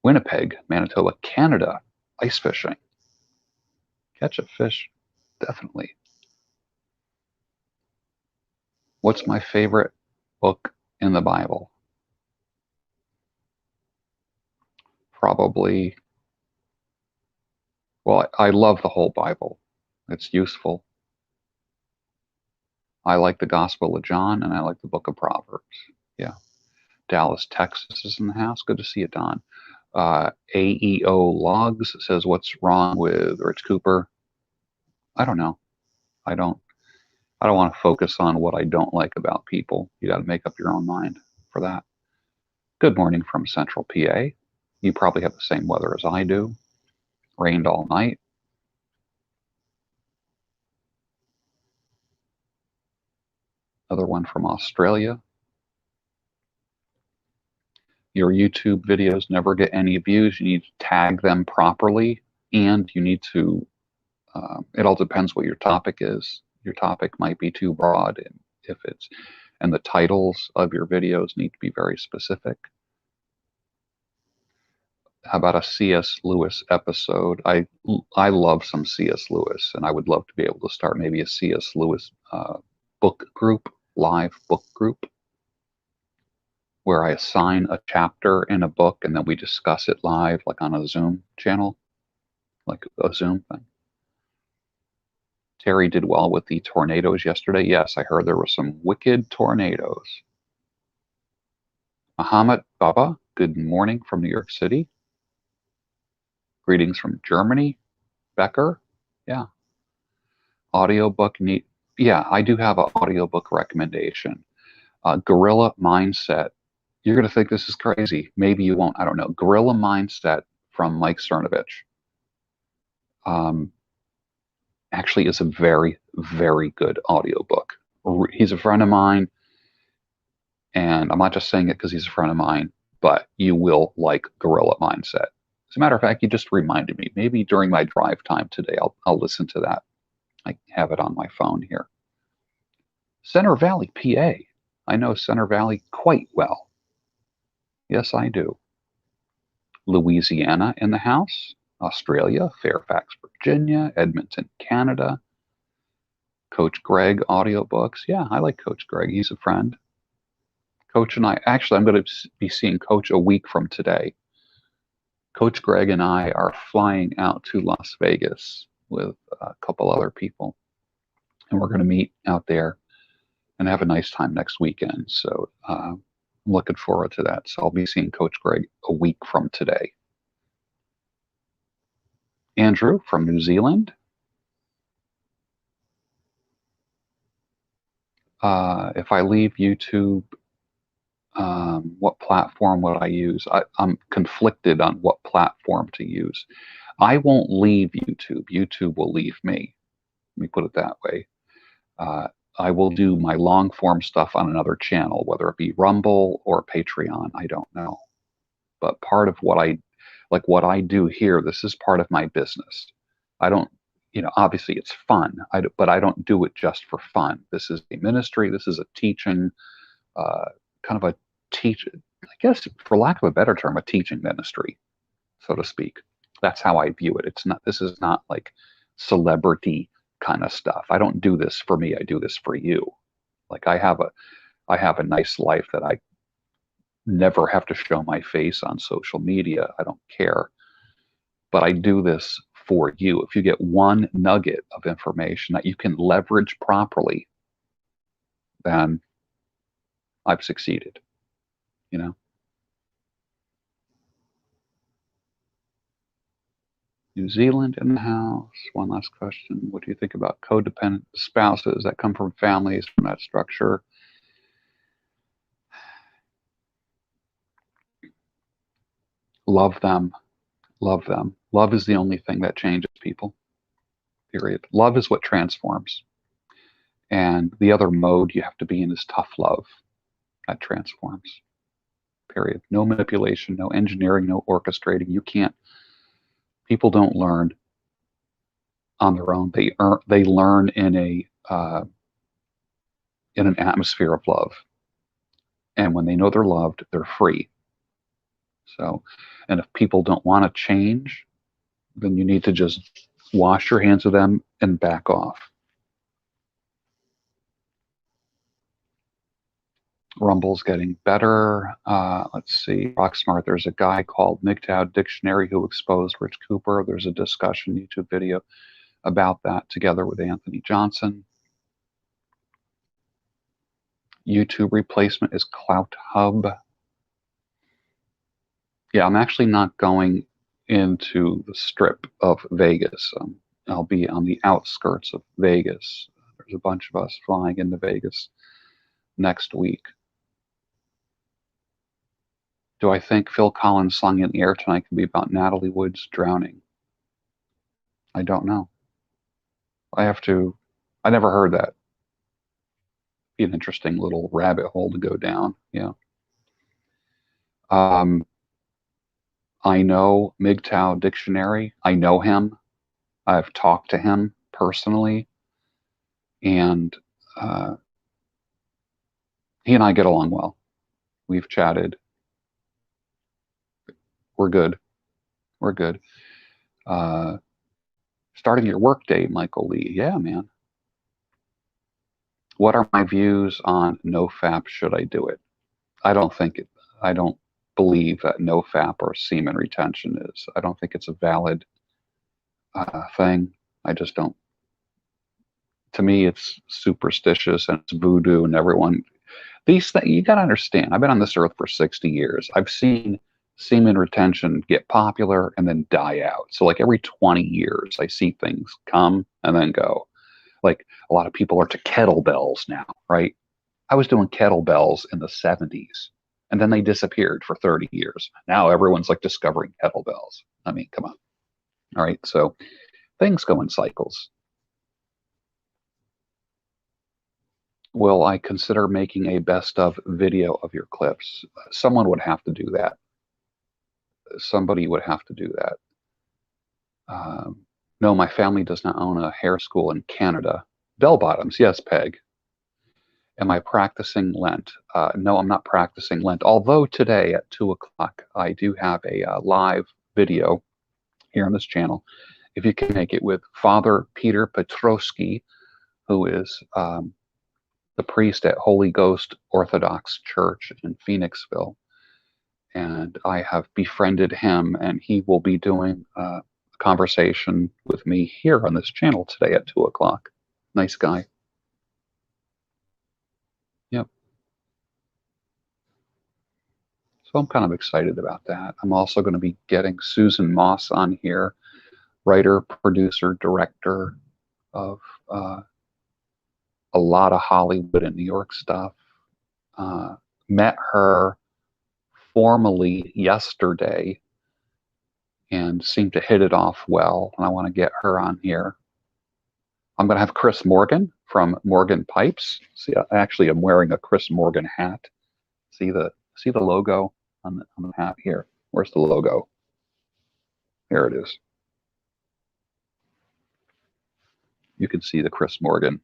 Winnipeg, Manitoba, Canada. Ice fishing. Catch a fish, definitely. What's my favorite book in the Bible? Probably, well, I love the whole Bible. It's useful. I like the Gospel of John and I like the book of Proverbs. Yeah. Dallas, Texas is in the house. Good to see you, Don. AEO Logs says, what's wrong with Rich Cooper? I don't know. I don't want to focus on what I don't like about people. You got to make up your own mind for that. Good morning from Central PA. You probably have the same weather as I do. Rained all night. Another one from Australia. Your YouTube videos never get any views. You need to tag them properly, and you need to, it all depends what your topic is. Your topic might be too broad, and the titles of your videos need to be very specific. How about a C.S. Lewis episode? I love some C.S. Lewis, and I would love to be able to start maybe a C.S. Lewis book group, live book group, where I assign a chapter in a book and then we discuss it live, like on a Zoom channel, like a Zoom thing. Terry did well with the tornadoes yesterday. Yes, I heard there were some wicked tornadoes. Muhammad Baba, good morning from New York City. Greetings from Germany. Becker, yeah. Audiobook need. Yeah, I do have an audiobook recommendation. Gorilla Mindset. You're going to think this is crazy. Maybe you won't. I don't know. Gorilla Mindset from Mike Cernovich. Actually is a very, very good audiobook. He's a friend of mine, And I'm not just saying it because he's a friend of mine, but you will like Gorilla Mindset. As a matter of fact, you just reminded me. Maybe during my drive time today, I'll listen to that. I have it on my phone here. Center Valley, PA. I know Center Valley quite well. Yes, I do. Louisiana in the house. Australia, Fairfax, Virginia, Edmonton, Canada. Coach Greg audiobooks. Yeah, I like Coach Greg. He's a friend. Coach and I, actually, I'm going to be seeing Coach a week from today. Coach Greg and I are flying out to Las Vegas with a couple other people, and we're going to meet out there and have a nice time next weekend. So I'm looking forward to that. So I'll be seeing Coach Greg a week from today. Andrew from New Zealand. If I leave YouTube, what platform would I use? I'm conflicted on what platform to use. I won't leave YouTube. YouTube will leave me. Let me put it that way. I will do my long form stuff on another channel, whether it be Rumble or Patreon. I don't know. But part of what I do here, this is part of my business. I don't, obviously it's fun, but I don't do it just for fun. This is a ministry. This is a teaching, kind of a teach, I guess, for lack of a better term, a teaching ministry, so to speak. That's how I view it. This is not like celebrity kind of stuff. I don't do this for me. I do this for you. Like I have a nice life that I never have to show my face on social media. I don't care. But I do this for you. If you get one nugget of information that you can leverage properly, then I've succeeded. New Zealand in the house. One last question. What do you think about codependent spouses that come from families from that structure? Love them. Love them. Love is the only thing that changes people, period. Love is what transforms. And the other mode you have to be in is tough love. That transforms, period. No manipulation, no engineering, no orchestrating. People don't learn on their own. They learn in an atmosphere of love. And when they know they're loved, they're free. So, and if people don't want to change, then you need to just wash your hands of them and back off. Rumble's getting better. Let's see. Rocksmart, there's a guy called MGTOW Dictionary who exposed Rich Cooper. There's a discussion YouTube video about that together with Anthony Johnson. YouTube replacement is Clout Hub. Yeah, I'm actually not going into the strip of Vegas. I'll be on the outskirts of Vegas. There's a bunch of us flying into Vegas next week. Do I think Phil Collins' Song in the Air Tonight can be about Natalie Wood's drowning? I don't know. I never heard that. Be an interesting little rabbit hole to go down. Yeah. I know MGTOW Dictionary. I know him. I've talked to him personally. And he and I get along well. We've chatted. We're good. We're good. Starting your workday, Michael Lee. Yeah, man. What are my views on NoFap? Should I do it? I don't believe that NoFap or semen retention is. I don't think it's a valid thing. I just don't. To me, it's superstitious and it's voodoo, and everyone. These things, you got to understand. I've been on this earth for 60 years. I've seen semen retention get popular and then die out. So like every 20 years, I see things come and then go. Like a lot of people are to kettlebells now, right? I was doing kettlebells in the 70s and then they disappeared for 30 years. Now everyone's like discovering kettlebells. I mean, come on. All right. So things go in cycles. Will I consider making a best of video of your clips? Someone would have to do that. Somebody would have to do that. No, my family does not own a hair school in Canada. Bell bottoms, yes, Peg. Am I practicing Lent? No, I'm not practicing Lent. Although today at 2 o'clock, I do have a live video here on this channel. If you can make it, with Father Peter Petrowski, who is the priest at Holy Ghost Orthodox Church in Phoenixville. And I have befriended him, and he will be doing a conversation with me here on this channel today at 2 o'clock. Nice guy. Yep. So I'm kind of excited about that. I'm also going to be getting Susan Moss on here, writer, producer, director of a lot of Hollywood and New York stuff. Met her formally yesterday and seemed to hit it off well, and I want to get her on here. I'm going to have Chris Morgan from Morgan Pipes. See, I actually am wearing a Chris Morgan hat. See the logo on the hat here? Where's the logo? Here it is. You can see the Chris Morgan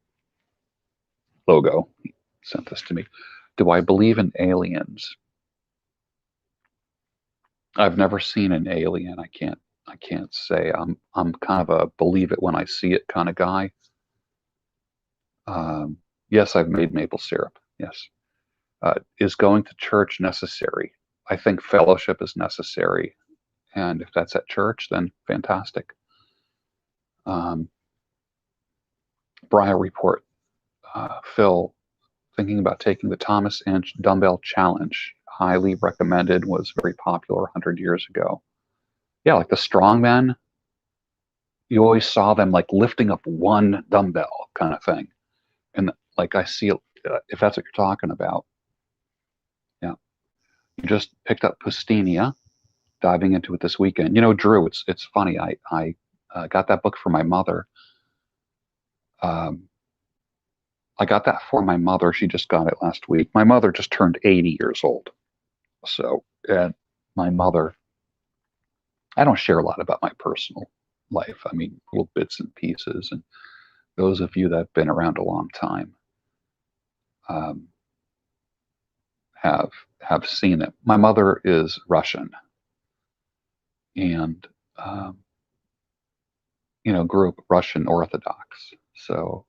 logo. He sent this to me. Do I believe in aliens? I've never seen an alien. I can't say. I'm kind of a believe it when I see it kind of guy. Yes, I've made maple syrup. Yes. Is going to church necessary? I think fellowship is necessary. And if that's at church, then fantastic. Briar Report. Phil, thinking about taking the Thomas Inch Dumbbell Challenge. Highly recommended, was very popular 100 years ago. Yeah, like the strongmen, you always saw them like lifting up one dumbbell kind of thing. And like I see, if that's what you're talking about, yeah. You just picked up Pustinia, diving into it this weekend. You know, Drew, it's funny. I got that book for my mother. I got that for my mother. She just got it last week. My mother just turned 80 years old. So, and my mother, I don't share a lot about my personal life. I mean, little bits and pieces. And those of you that have been around a long time have seen it. My mother is Russian, and grew up Russian Orthodox. So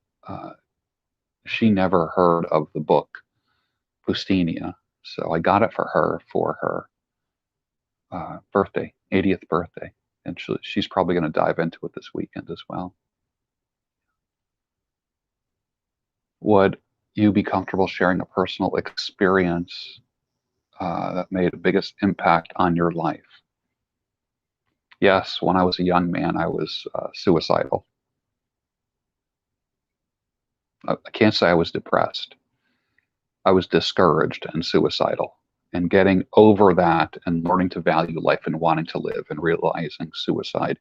she never heard of the book Pustinia. So I got it for her birthday, 80th birthday. And she's probably going to dive into it this weekend as well. Would you be comfortable sharing a personal experience that made the biggest impact on your life? Yes, when I was a young man, I was suicidal. I can't say I was depressed. I was discouraged and suicidal. And getting over that and learning to value life and wanting to live and realizing suicide.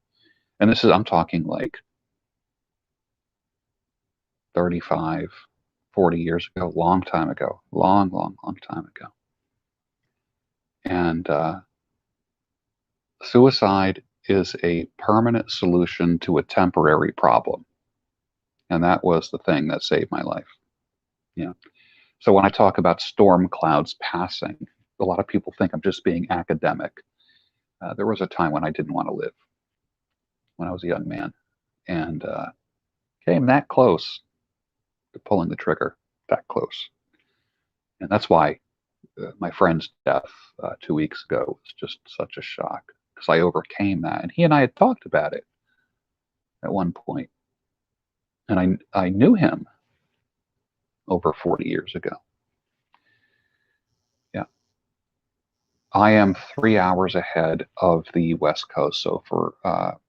And I'm talking like 35, 40 years ago, long time ago, long time ago. And suicide is a permanent solution to a temporary problem. And that was the thing that saved my life. Yeah. So when I talk about storm clouds passing, a lot of people think I'm just being academic. There was a time when I didn't want to live, when I was a young man, and came that close to pulling the trigger, that close. And that's why my friend's death 2 weeks ago was just such a shock, because I overcame that. And he and I had talked about it at one point. And I knew him over 40 years ago. Yeah. I am 3 hours ahead of the West Coast. So for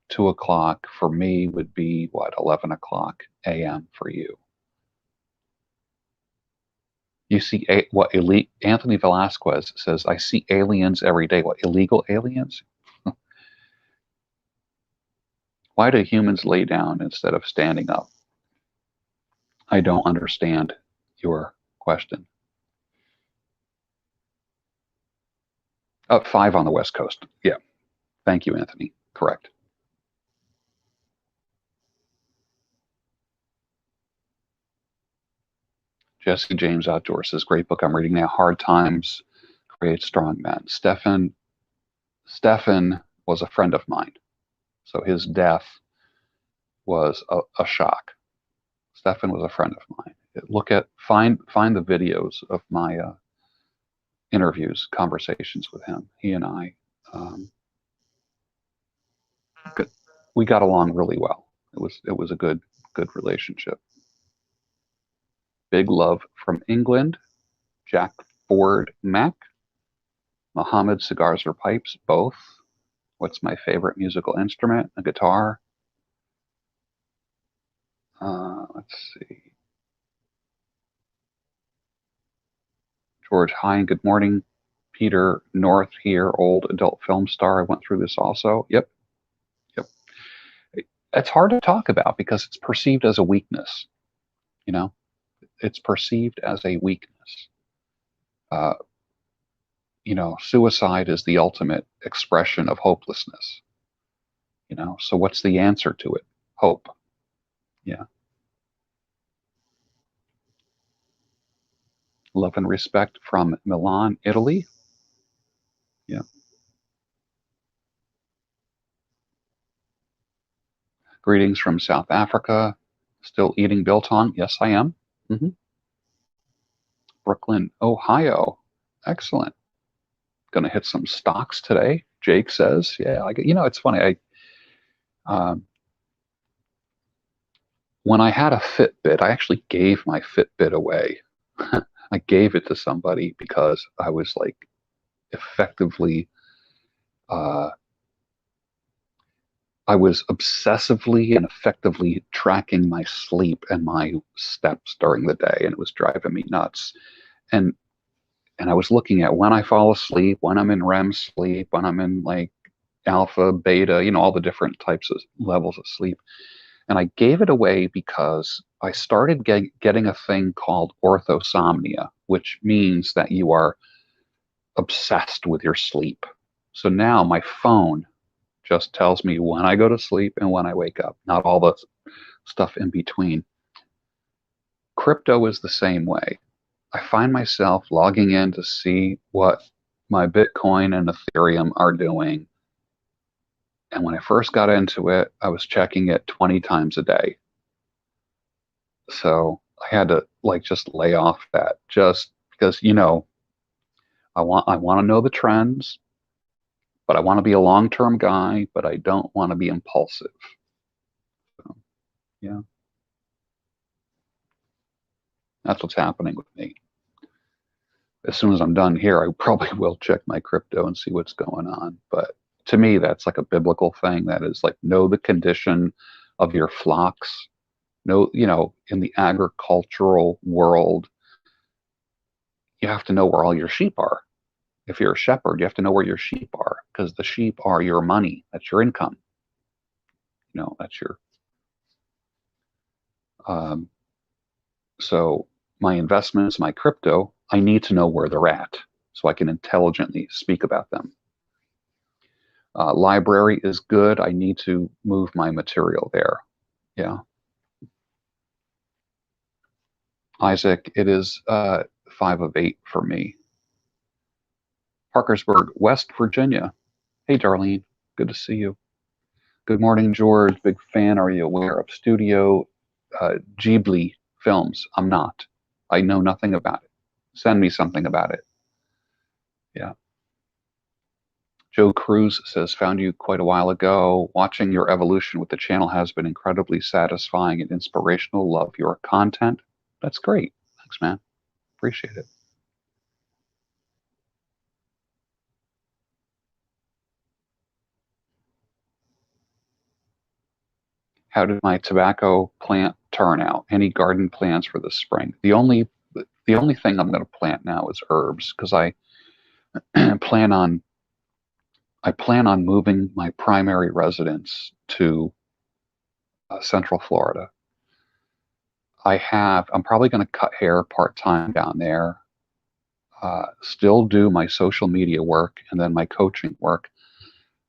2 o'clock for me would be, 11 o'clock a.m. for you. You see Anthony Velasquez says, I see aliens every day. What, illegal aliens? Why do humans lay down instead of standing up? I don't understand. your question. 5 on the West Coast. Yeah. Thank you, Anthony. Correct. Jesse James Outdoors says, great book I'm reading now. Hard Times Create Strong Men. Stefan was a friend of mine. So his death was a shock. Stefan was a friend of mine. Find the videos of my interviews, conversations with him. He and I, we got along really well. It was a good relationship. Big love from England. Jack Ford Mac. Mohammed Cigars or Pipes, both. What's my favorite musical instrument? A guitar. Let's see. George, hi and good morning. Peter North here, old adult film star. I went through this also. Yep. It's hard to talk about because it's perceived as a weakness. You know, it's perceived as a weakness. Suicide is the ultimate expression of hopelessness. So what's the answer to it? Hope. Yeah. Love and respect from Milan, Italy. Yeah. Greetings from South Africa. Still eating biltong? Yes, I am. Mm-hmm. Brooklyn, Ohio. Excellent. Going to hit some stocks today, Jake says. Yeah, it's funny. When I had a Fitbit, I actually gave my Fitbit away. I gave it to somebody because I was like effectively, I was obsessively and effectively tracking my sleep and my steps during the day, and it was driving me nuts. And I was looking at when I fall asleep, when I'm in REM sleep, when I'm in like alpha, beta, all the different types of levels of sleep. And I gave it away because I started getting a thing called orthosomnia, which means that you are obsessed with your sleep. So now my phone just tells me when I go to sleep and when I wake up, not all the stuff in between. Crypto is the same way. I find myself logging in to see what my Bitcoin and Ethereum are doing. And when I first got into it, I was checking it 20 times a day. So I had to just lay off that just because, I want to know the trends, but I want to be a long-term guy, but I don't want to be impulsive. So, yeah. That's what's happening with me. As soon as I'm done here, I probably will check my crypto and see what's going on. But to me, that's like a biblical thing. That is like, know the condition of your flocks. Know, in the agricultural world, you have to know where all your sheep are. If you're a shepherd, you have to know where your sheep are because the sheep are your money. That's your income. That's your. So my investments, my crypto, I need to know where they're at so I can intelligently speak about them. Library is good. I need to move my material there. Yeah. Isaac, it is 5 of 8 for me. Parkersburg, West Virginia. Hey, Darlene. Good to see you. Good morning, George. Big fan. Are you aware of Studio Ghibli films? I'm not. I know nothing about it. Send me something about it. Yeah. Joe Cruz says, found you quite a while ago. Watching your evolution with the channel has been incredibly satisfying and inspirational. Love your content. That's great. Thanks, man. Appreciate it. How did my tobacco plant turn out? Any garden plans for the spring? The only thing I'm going to plant now is herbs because I plan on moving my primary residence to Central Florida. I'm probably going to cut hair part-time down there, still do my social media work and then my coaching work.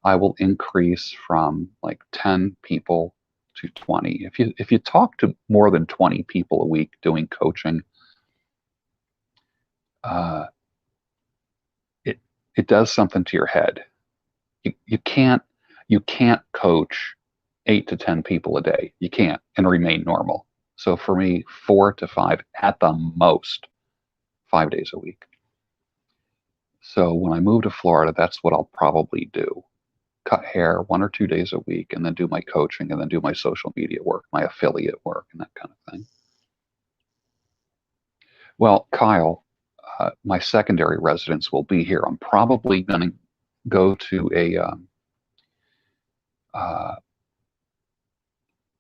I will increase from like 10 people to 20. If you talk to more than 20 people a week doing coaching, uh, it it does something to your head. You can't coach 8 to 10 people a day. You can't and remain normal. So for me, 4 to 5 at the most, 5 days a week. So when I move to Florida, that's what I'll probably do. Cut hair 1 or 2 days a week and then do my coaching and then do my social media work, my affiliate work and that kind of thing. Well, Kyle, my secondary residence will be here. I'm probably going to go to a uh,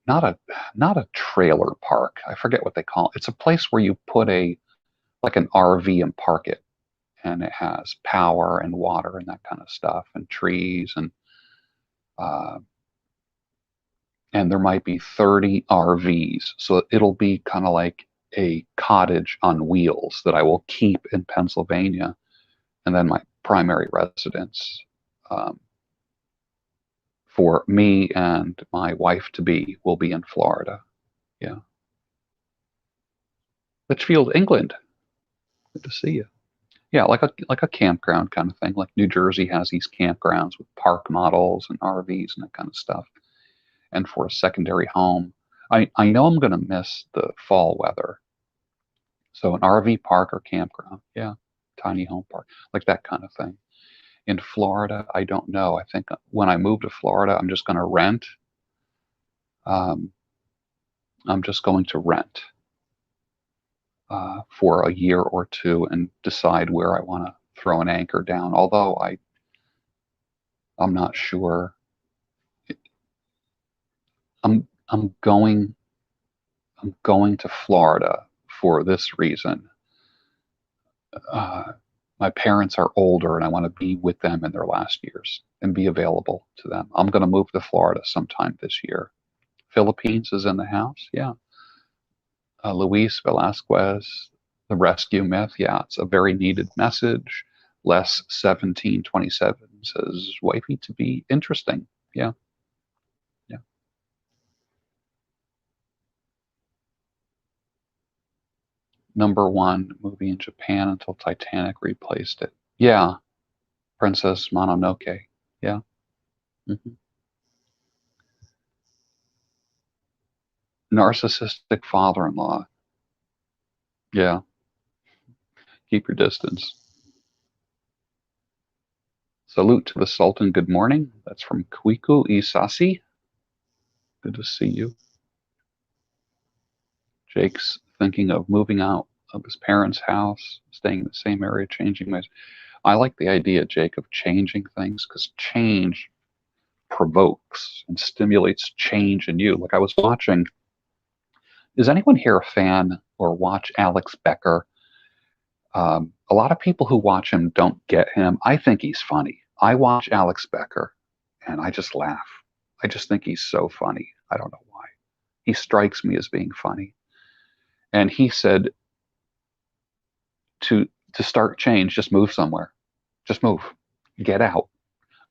not a trailer park. I forget what they call it. It's a place where you put like an RV and park it, and it has power and water and that kind of stuff, and trees, uh, and there might be 30 RVs. So it'll be kind of like a cottage on wheels that I will keep in Pennsylvania, and then my primary residence for me and my wife to be will be in Florida. Yeah. Litchfield, England. Good to see you. Yeah, like a campground kind of thing. Like New Jersey has these campgrounds with park models and RVs and that kind of stuff. And for a secondary home, I know I'm going to miss the fall weather. So an RV park or campground, yeah, tiny home park, like that kind of thing. In Florida, I don't know. I think when I move to Florida, I'm just going to rent. Um, I'm just going to rent for a year or two and decide where I want to throw an anchor down. Although I'm not sure. I'm going to Florida for this reason. Uh, my parents are older, and I want to be with them in their last years and be available to them. I'm going to move to Florida sometime this year. Philippines is in the house. Yeah. Luis Velasquez, the rescue myth. Yeah, it's a very needed message. Les 1727 says, wifey to be interesting. Yeah. Yeah. #1 movie in Japan until Titanic replaced it. Yeah. Princess Mononoke. Yeah. hmm Narcissistic father-in-law. Yeah. Keep your distance. Salute to the Sultan. Good morning. That's from Kwiku Isasi. Good to see you. Jake's thinking of moving out of his parents' house, staying in the same area, changing my. I like the idea, Jake, of changing things because change provokes and stimulates change in you. Like I was watching. Is anyone here a fan or watch Alex Becker? A lot of people who watch him don't get him. I think he's funny. I watch Alex Becker and I just laugh. I just think he's so funny. I don't know why. He strikes me as being funny. And he said to start change, just move somewhere. Just move. Get out.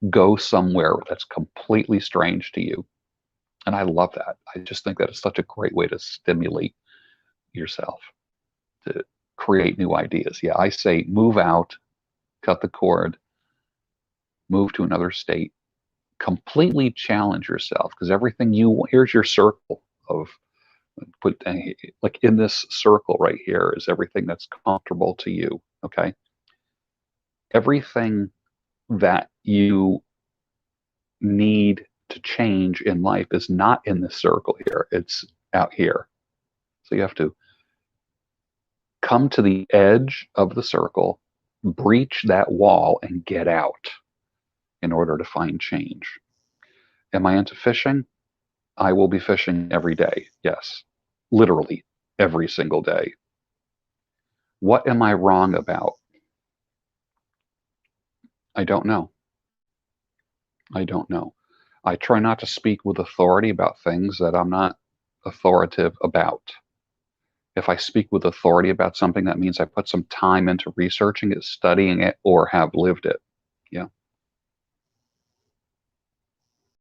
Go somewhere that's completely strange to you. And I love that. I just think that is such a great way to stimulate yourself, to create new ideas. Yeah, I say move out, cut the cord, move to another state, completely challenge yourself because here's your circle of put like in this circle right here is everything that's comfortable to you. Okay. Everything that you need to change in life is not in this circle here. It's out here. So you have to come to the edge of the circle, breach that wall, and get out in order to find change. Am I into fishing? I will be fishing every day. Yes, literally every single day. What am I wrong about? I don't know. I don't know. I try not to speak with authority about things that I'm not authoritative about. If I speak with authority about something, that means I put some time into researching it, studying it, or have lived it. Yeah.